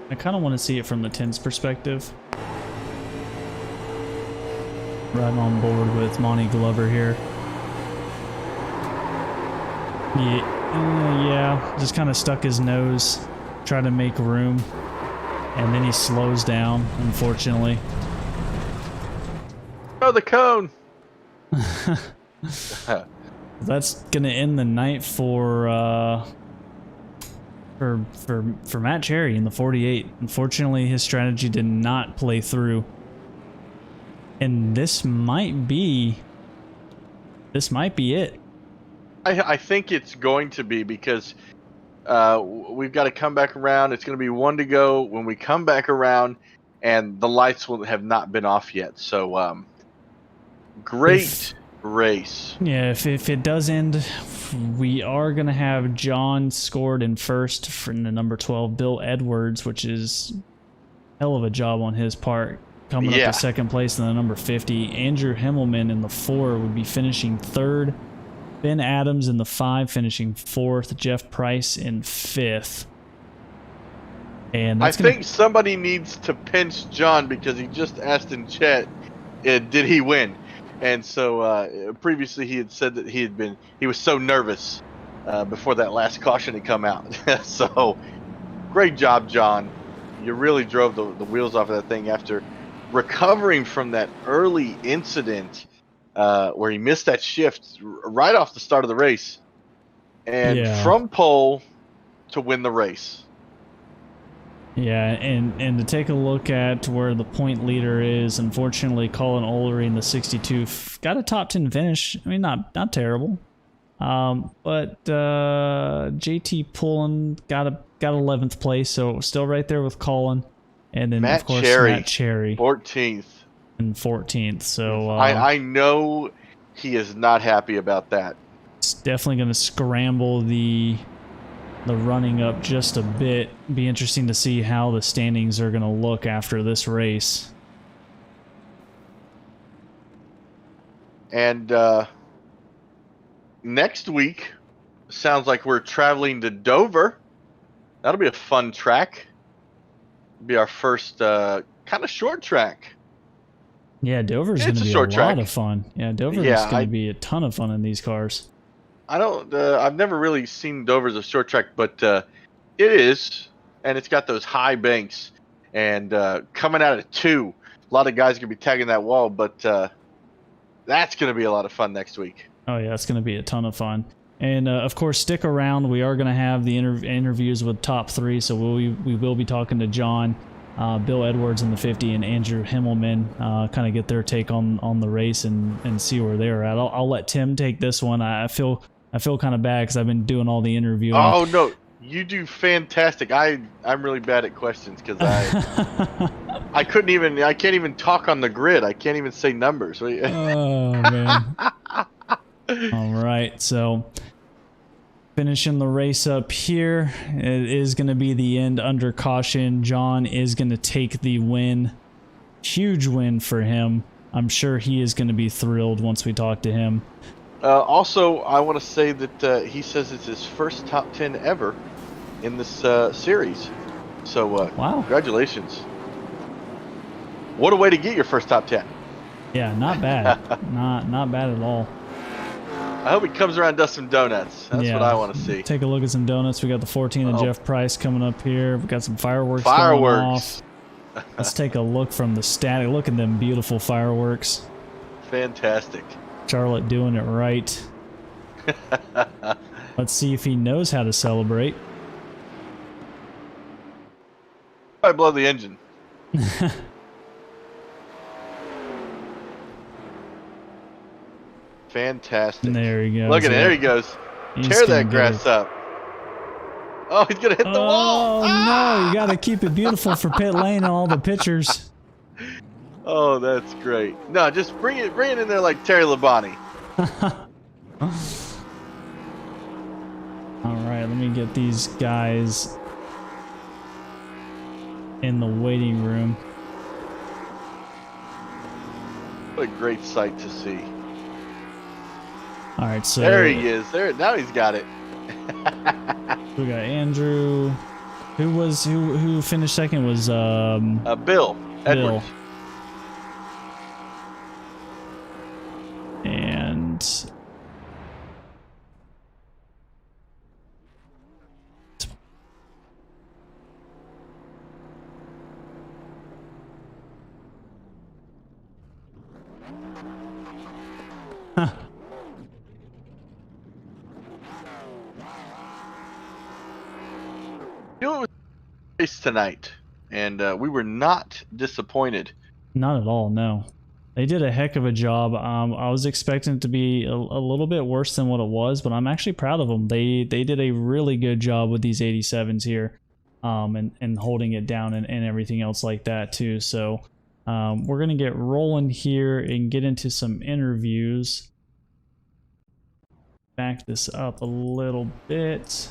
I kind of want to see it from the 10's perspective. Right on board with Monty Glover here. Yeah, just kind of stuck his nose, tried to make room, and then he slows down, unfortunately. Oh, the cone! That's gonna end the night for Matt Cherry in the 48. Unfortunately, his strategy did not play through, and this might be it. I think it's going to be because we've got to come back around. It's going to be 1 to go when we come back around, and the lights will have not been off yet. So, great race. Yeah, if it does end, we are going to have John scored in first from the number 12, Bill Edwards, which is hell of a job on his part. Coming up to second place in the number 50. Andrew Himmelman in the 4 would be finishing third. Ben Adams in the 5 finishing 4th. Jeff Price in 5th. And I think somebody needs to pinch John because he just asked in chat, did he win? And so previously he had said that he was so nervous before that last caution had come out. So great job, John. You really drove the wheels off of that thing after recovering from that early incident where he missed that shift right off the start of the race, and from pole to win the race. Yeah, and to take a look at where the point leader is, unfortunately, Colin Olery in the 62 got a top 10 finish. I mean, not terrible, but JT Pullen got 11th place, so still right there with Colin, and then of course Matt Cherry 14th. And 14th, so I know he is not happy about that. It's definitely going to scramble the running up just a bit. Be interesting to see how the standings are going to look after this race. And next week sounds like we're traveling to Dover. That'll be a fun track. It'll be our first kind of short track. Yeah, Dover's going to be a lot of fun. Yeah, Dover's going to be a ton of fun in these cars. I don't. I've never really seen Dover as a short track, but it is, and it's got those high banks. And coming out of 2, a lot of guys are gonna be tagging that wall, but that's gonna be a lot of fun next week. Oh yeah, it's going to be a ton of fun. And of course, stick around. We are going to have the interviews with top 3, so we will be talking to John, Bill Edwards in the 50, and Andrew Himmelman, kind of get their take on the race and see where they're at. I'll let Tim take this one. I feel kind of bad because I've been doing all the interviewing. Oh no, you do fantastic. I'm really bad at questions because I can't even talk on the grid. I can't even say numbers. Oh man. All right, so finishing the race up here, it is going to be the end under caution. John is going to take the win. Huge win for him. I'm sure he is going to be thrilled once we talk to him. Also, I want to say that he says it's his first top 10 ever in this series. So, wow. Congratulations. What a way to get your first top 10. Yeah, not bad. not bad at all. I hope he comes around and does some donuts. That's what I want to see. Take a look at some donuts. We got the 14 of Jeff Price coming up here. We got some fireworks. Fireworks. Going off. Let's take a look from the static. Look at them beautiful fireworks. Fantastic. Charlotte doing it right. Let's see if he knows how to celebrate. I blow the engine. Fantastic. There he goes. Look at it. There he goes. Tear that grass up. Oh, he's going to hit the wall. Oh, no. You got to keep it beautiful for pit lane and all the pictures. Oh, that's great. No, just bring it in there like Terry Labonte. All right, let me get these guys in the waiting room. What a great sight to see. All right, so there he is. There, now he's got it. We got Andrew. Who finished second was Bill Edwards. And huh. You know, it was a race tonight, and we were not disappointed. Not at all, no. They did a heck of a job. I was expecting it to be a little bit worse than what it was, but I'm actually proud of them. They did a really good job with these 87s here, and holding it down and everything else like that too. So we're gonna get rolling here and get into some interviews. Back this up a little bit.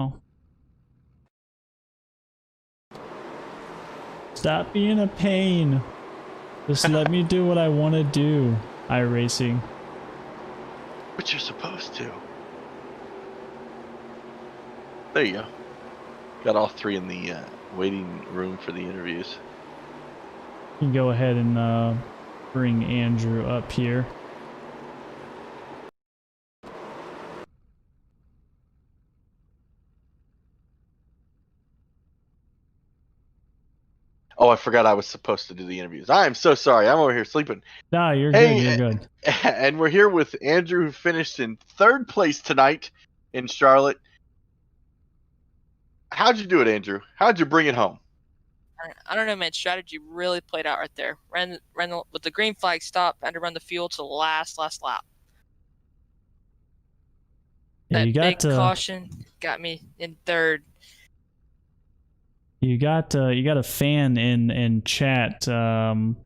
Oh. Stop being a pain. Just let me do what I want to do. iRacing. But you're supposed to. There you go. Got all 3 in the waiting room for the interviews. You can go ahead and bring Andrew up here. Oh, I forgot I was supposed to do the interviews. I am so sorry. I'm over here sleeping. No, you're good. You're good. And we're here with Andrew, who finished in 3rd place tonight in Charlotte. How'd you do it, Andrew? How'd you bring it home? I don't know, man. Strategy really played out right there. Ran with the green flag stop. Had to run the field to the last lap. Yeah, that you got big caution got me in 3rd. You got a fan in chat, been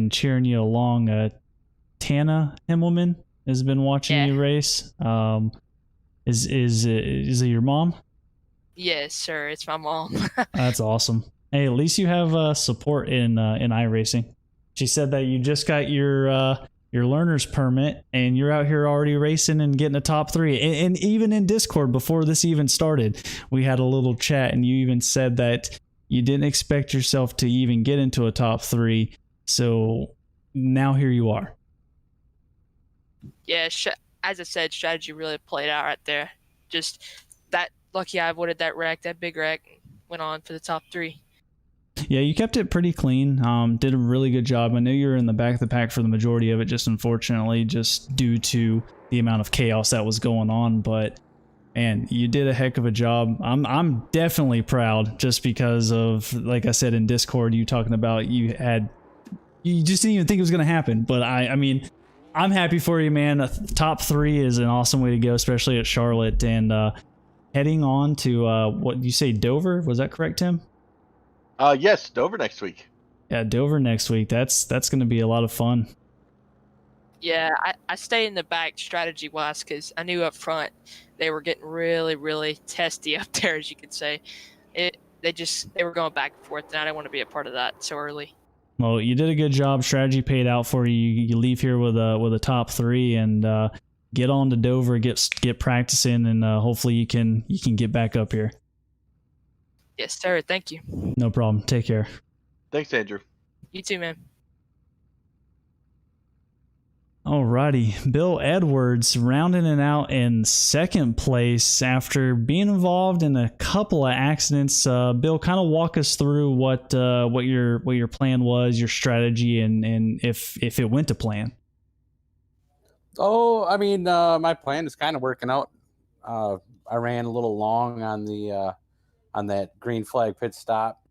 cheering you along. Tana Himmelman has been watching you race. Is it your mom? Yes, sir. It's my mom. That's awesome. Hey, at least you have support in iRacing. She said that you just got your learner's permit and you're out here already racing and getting a top 3. And even in Discord before this even started, we had a little chat and you even said that You didn't expect yourself to even get into a top 3. So now here you are. Yeah, as I said, strategy really played out right there. Just that lucky I avoided that big wreck, went on for the top 3. Yeah, you kept it pretty clean. Did a really good job. I know you were in the back of the pack for the majority of it, just unfortunately, just due to the amount of chaos that was going on. But man, you did a heck of a job. I'm definitely proud, just because of, like I said in Discord, you talking about you just didn't even think it was gonna happen. But I mean, I'm happy for you, man. A top 3 is an awesome way to go, especially at Charlotte. And heading on to what you say, Dover? Was that correct, Tim? Yes, Dover next week. Yeah, Dover next week. That's going to be a lot of fun. Yeah, I stayed in the back strategy wise because I knew up front they were getting really, really testy up there, as you could say. They were going back and forth, and I didn't want to be a part of that so early. Well, you did a good job. Strategy paid out for you. You leave here with a top 3 and get on to Dover, get practicing, and hopefully you can get back up here. Yes, sir. Thank you. No problem. Take care. Thanks, Andrew. You too, man. Alrighty, Bill Edwards rounding it out in 2nd place after being involved in a couple of accidents. Bill, kind of walk us through what your plan was, your strategy, and if it went to plan. Oh, I mean, my plan is kind of working out. I ran a little long on that green flag pit stop.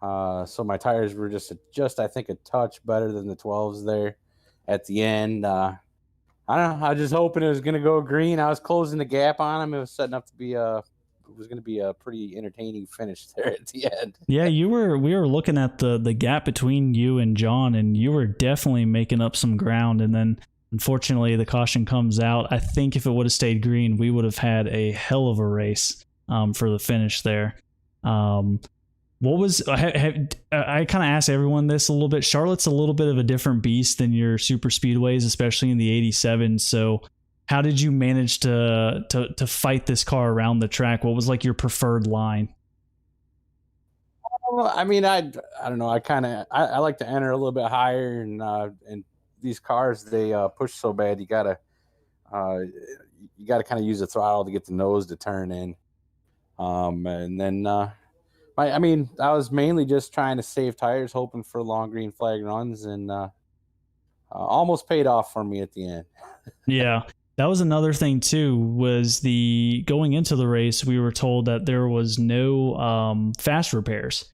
So my tires were just I think a touch better than the 12s there at the end. I don't know. I was just hoping it was going to go green. I was closing the gap on him. It was setting up to be it was going to be a pretty entertaining finish there at the end. Yeah, we were looking at the gap between you and John, and you were definitely making up some ground. And then unfortunately the caution comes out. I think if it would have stayed green, we would have had a hell of a race for the finish there. What was I kind of asked everyone this a little bit. Charlotte's a little bit of a different beast than your super speedways, especially in the 87. So how did you manage to fight this car around the track? What was like your preferred line? Well, I mean, I don't know. I like to enter a little bit higher, and these cars, they push so bad. You gotta kind of use the throttle to get the nose to turn in. And then I was mainly just trying to save tires, hoping for long green flag runs, and almost paid off for me at the end. Yeah. That was another thing too, was going into the race, we were told that there was no fast repairs.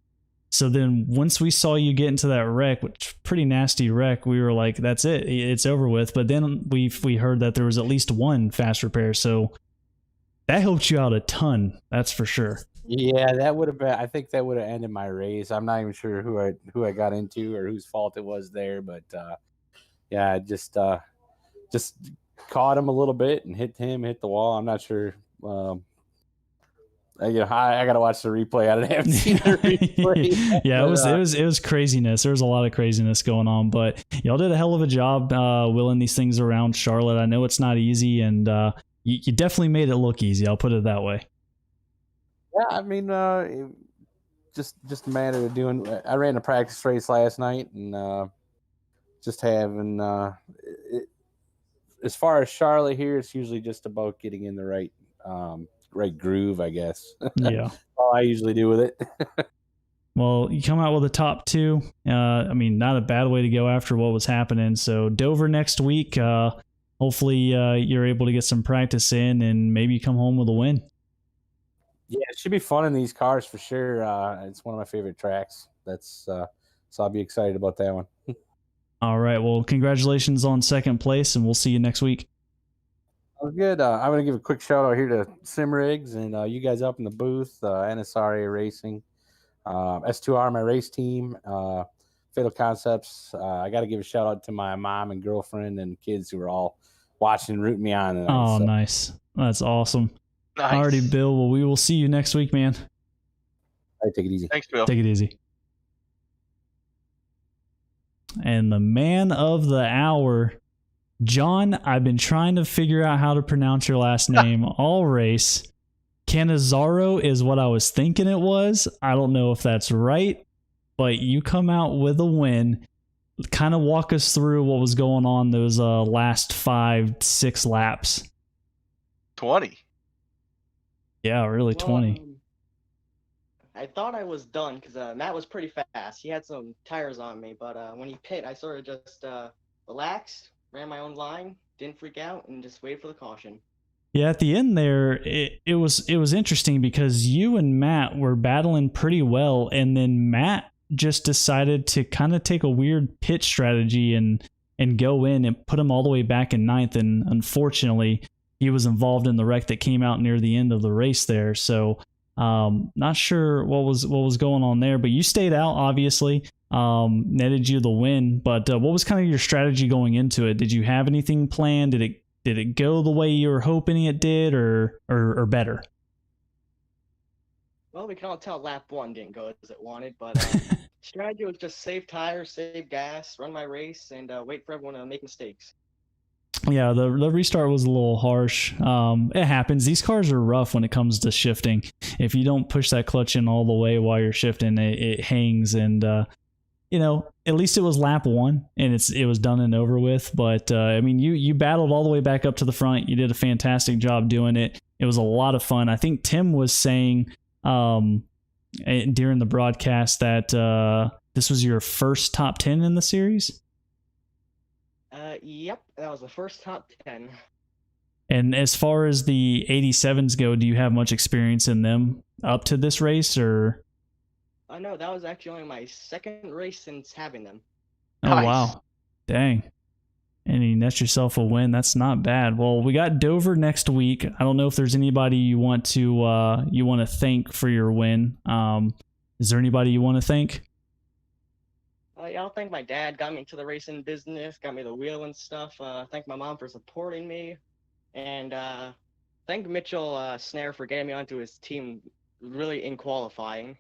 So then once we saw you get into that wreck, which pretty nasty wreck, we were like, that's it. It's over with. But then we heard that there was at least one fast repair. So that helped you out a ton. That's for sure. Yeah, that would have been. I think that would have ended my race. I'm not even sure who I got into or whose fault it was there, but yeah, just caught him a little bit and hit the wall. I'm not sure. I got to watch the replay. I haven't seen the replay. Yeah, it was craziness. There was a lot of craziness going on, but y'all did a hell of a job wheeling these things around Charlotte. I know it's not easy, and you definitely made it look easy. I'll put it that way. Yeah, I mean, just a matter of doing. I ran a practice race last night, and just having. As far as Charlotte here, it's usually just about getting in the right groove, I guess. Yeah, all I usually do with it. Well, you come out with a top 2. I mean, not a bad way to go after what was happening. So Dover next week. Hopefully, you're able to get some practice in, and maybe come home with a win. Yeah, it should be fun in these cars for sure. It's one of my favorite tracks. So I'll be excited about that one. All right. Well, congratulations on 2nd place, and we'll see you next week. Sounds good. I'm going to give a quick shout out here to Sim Rigs and you guys up in the booth, NSRA Racing, S2R, my race team, Fatal Concepts. I got to give a shout out to my mom and girlfriend and kids who are all watching and rooting me on tonight. Oh, nice. That's awesome. Nice. Alrighty, Bill. Well, we will see you next week, man. All right, take it easy. Thanks, Bill. Take it easy. And the man of the hour, John, I've been trying to figure out how to pronounce your last name all race. Canizaro is what I was thinking it was. I don't know if that's right, but you come out with a win. Kind of walk us through what was going on those last 5-6 laps. 20. Yeah, really 20. I thought I was done because Matt was pretty fast. He had some tires on me, but when he pit, I sort of just relaxed, ran my own line, didn't freak out, and just waited for the caution. Yeah, at the end there, it was interesting because you and Matt were battling pretty well, and then Matt just decided to kind of take a weird pit strategy and go in and put him all the way back in ninth, and unfortunately, he was involved in the wreck that came out near the end of the race there. So, not sure what was going on there, but you stayed out, obviously, netted you the win. But what was kind of your strategy going into it? Did you have anything planned? Did it go the way you were hoping it did, or better? Well, we can all tell lap 1 didn't go as it wanted, but strategy was just save tires, save gas, run my race, and wait for everyone to make mistakes. Yeah, the restart was a little harsh. It happens. These cars are rough when it comes to shifting. If you don't push that clutch in all the way while you're shifting, it hangs. And at least it was lap 1, and it was done and over with. But I mean, you battled all the way back up to the front. You did a fantastic job doing it. It was a lot of fun. I think Tim was saying during the broadcast that this was your first top 10 in the series. Yep, that was the first top 10. And as far as the 87s go, do you have much experience in them up to this race, or? No, that was actually only my second race since having them. Oh, Nice. wow. Dang. And you net yourself a win. That's not bad. Well, we got Dover next week. I don't know if there's anybody you want to thank for your win. Is there anybody you want to thank? Yeah, I'll thank my dad, got me into the racing business, got me the wheel and stuff. Thank my mom for supporting me. And thank Mitchell Snare for getting me onto his team really in qualifying.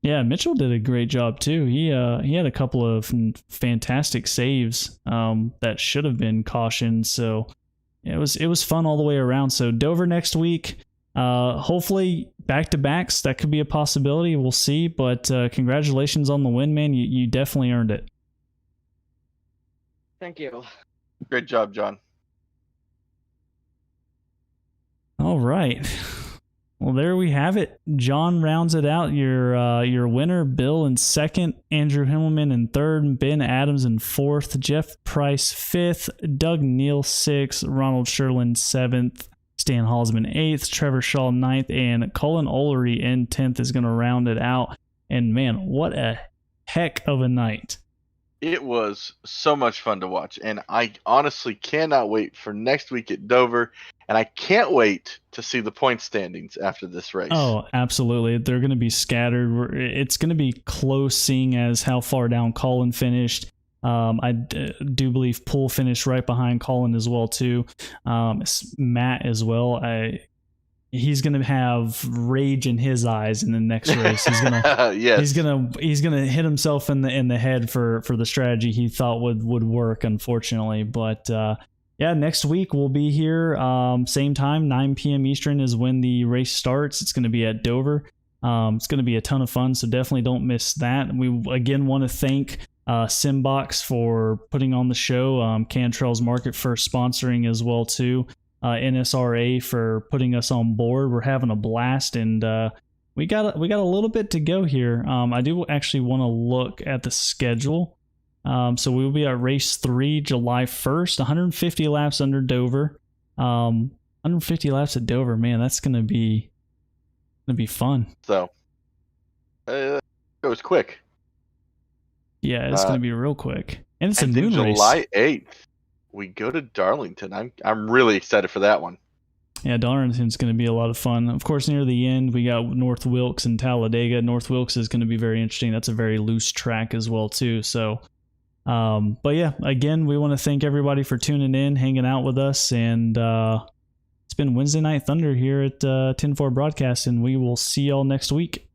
Yeah, Mitchell did a great job too. He had a couple of fantastic saves that should have been cautioned. So it was fun all the way around. So Dover next week. Hopefully back-to-backs, that could be a possibility. We'll see, but congratulations on the win, man. You definitely earned it. Thank you. Great job, John. All right. Well, there we have it. John rounds it out. Your winner, Bill in second, Andrew Himmelman in third, Ben Adams in fourth, Jeff Price fifth, Doug Neal sixth, Ronald Sherlin seventh, Stan Halsman 8th, Trevor Shaw 9th, and Colin Olery in 10th is going to round it out. And man, what a heck of a night. It was so much fun to watch, and I honestly cannot wait for next week at Dover, and I can't wait to see the point standings after this race. Oh, absolutely. They're going to be scattered. It's going to be close seeing as how far down Colin finished. I do believe Poole finished right behind Colin as well too. Matt as well. He's gonna have rage in his eyes in the next race. He's gonna yes. he's gonna hit himself in the head for the strategy he thought would work, unfortunately. But yeah, next week we'll be here same time, 9 p.m. Eastern is when the race starts. It's gonna be at Dover. It's gonna be a ton of fun, so definitely don't miss that. We again want to thank Simbox for putting on the show, Cantrell's Market for sponsoring as well too, NSRA for putting us on board. We're having a blast, and we got a little bit to go here. I do actually want to look at the schedule. So we will be at race 3 July 1st, 150 laps under Dover. 150 laps at Dover, man, that's gonna be fun. So it was quick. Yeah, it's gonna be real quick, and it's a And then noon race. July 8th, we go to Darlington. I'm really excited for that one. Yeah, Darlington's going to be a lot of fun. Of course, near the end, we got North Wilkes and Talladega. North Wilkes is going to be very interesting. That's a very loose track as well, too. So, but yeah, again, we want to thank everybody for tuning in, hanging out with us. And it's been Wednesday Night Thunder here at 10-4 Broadcast, and we will see y'all next week.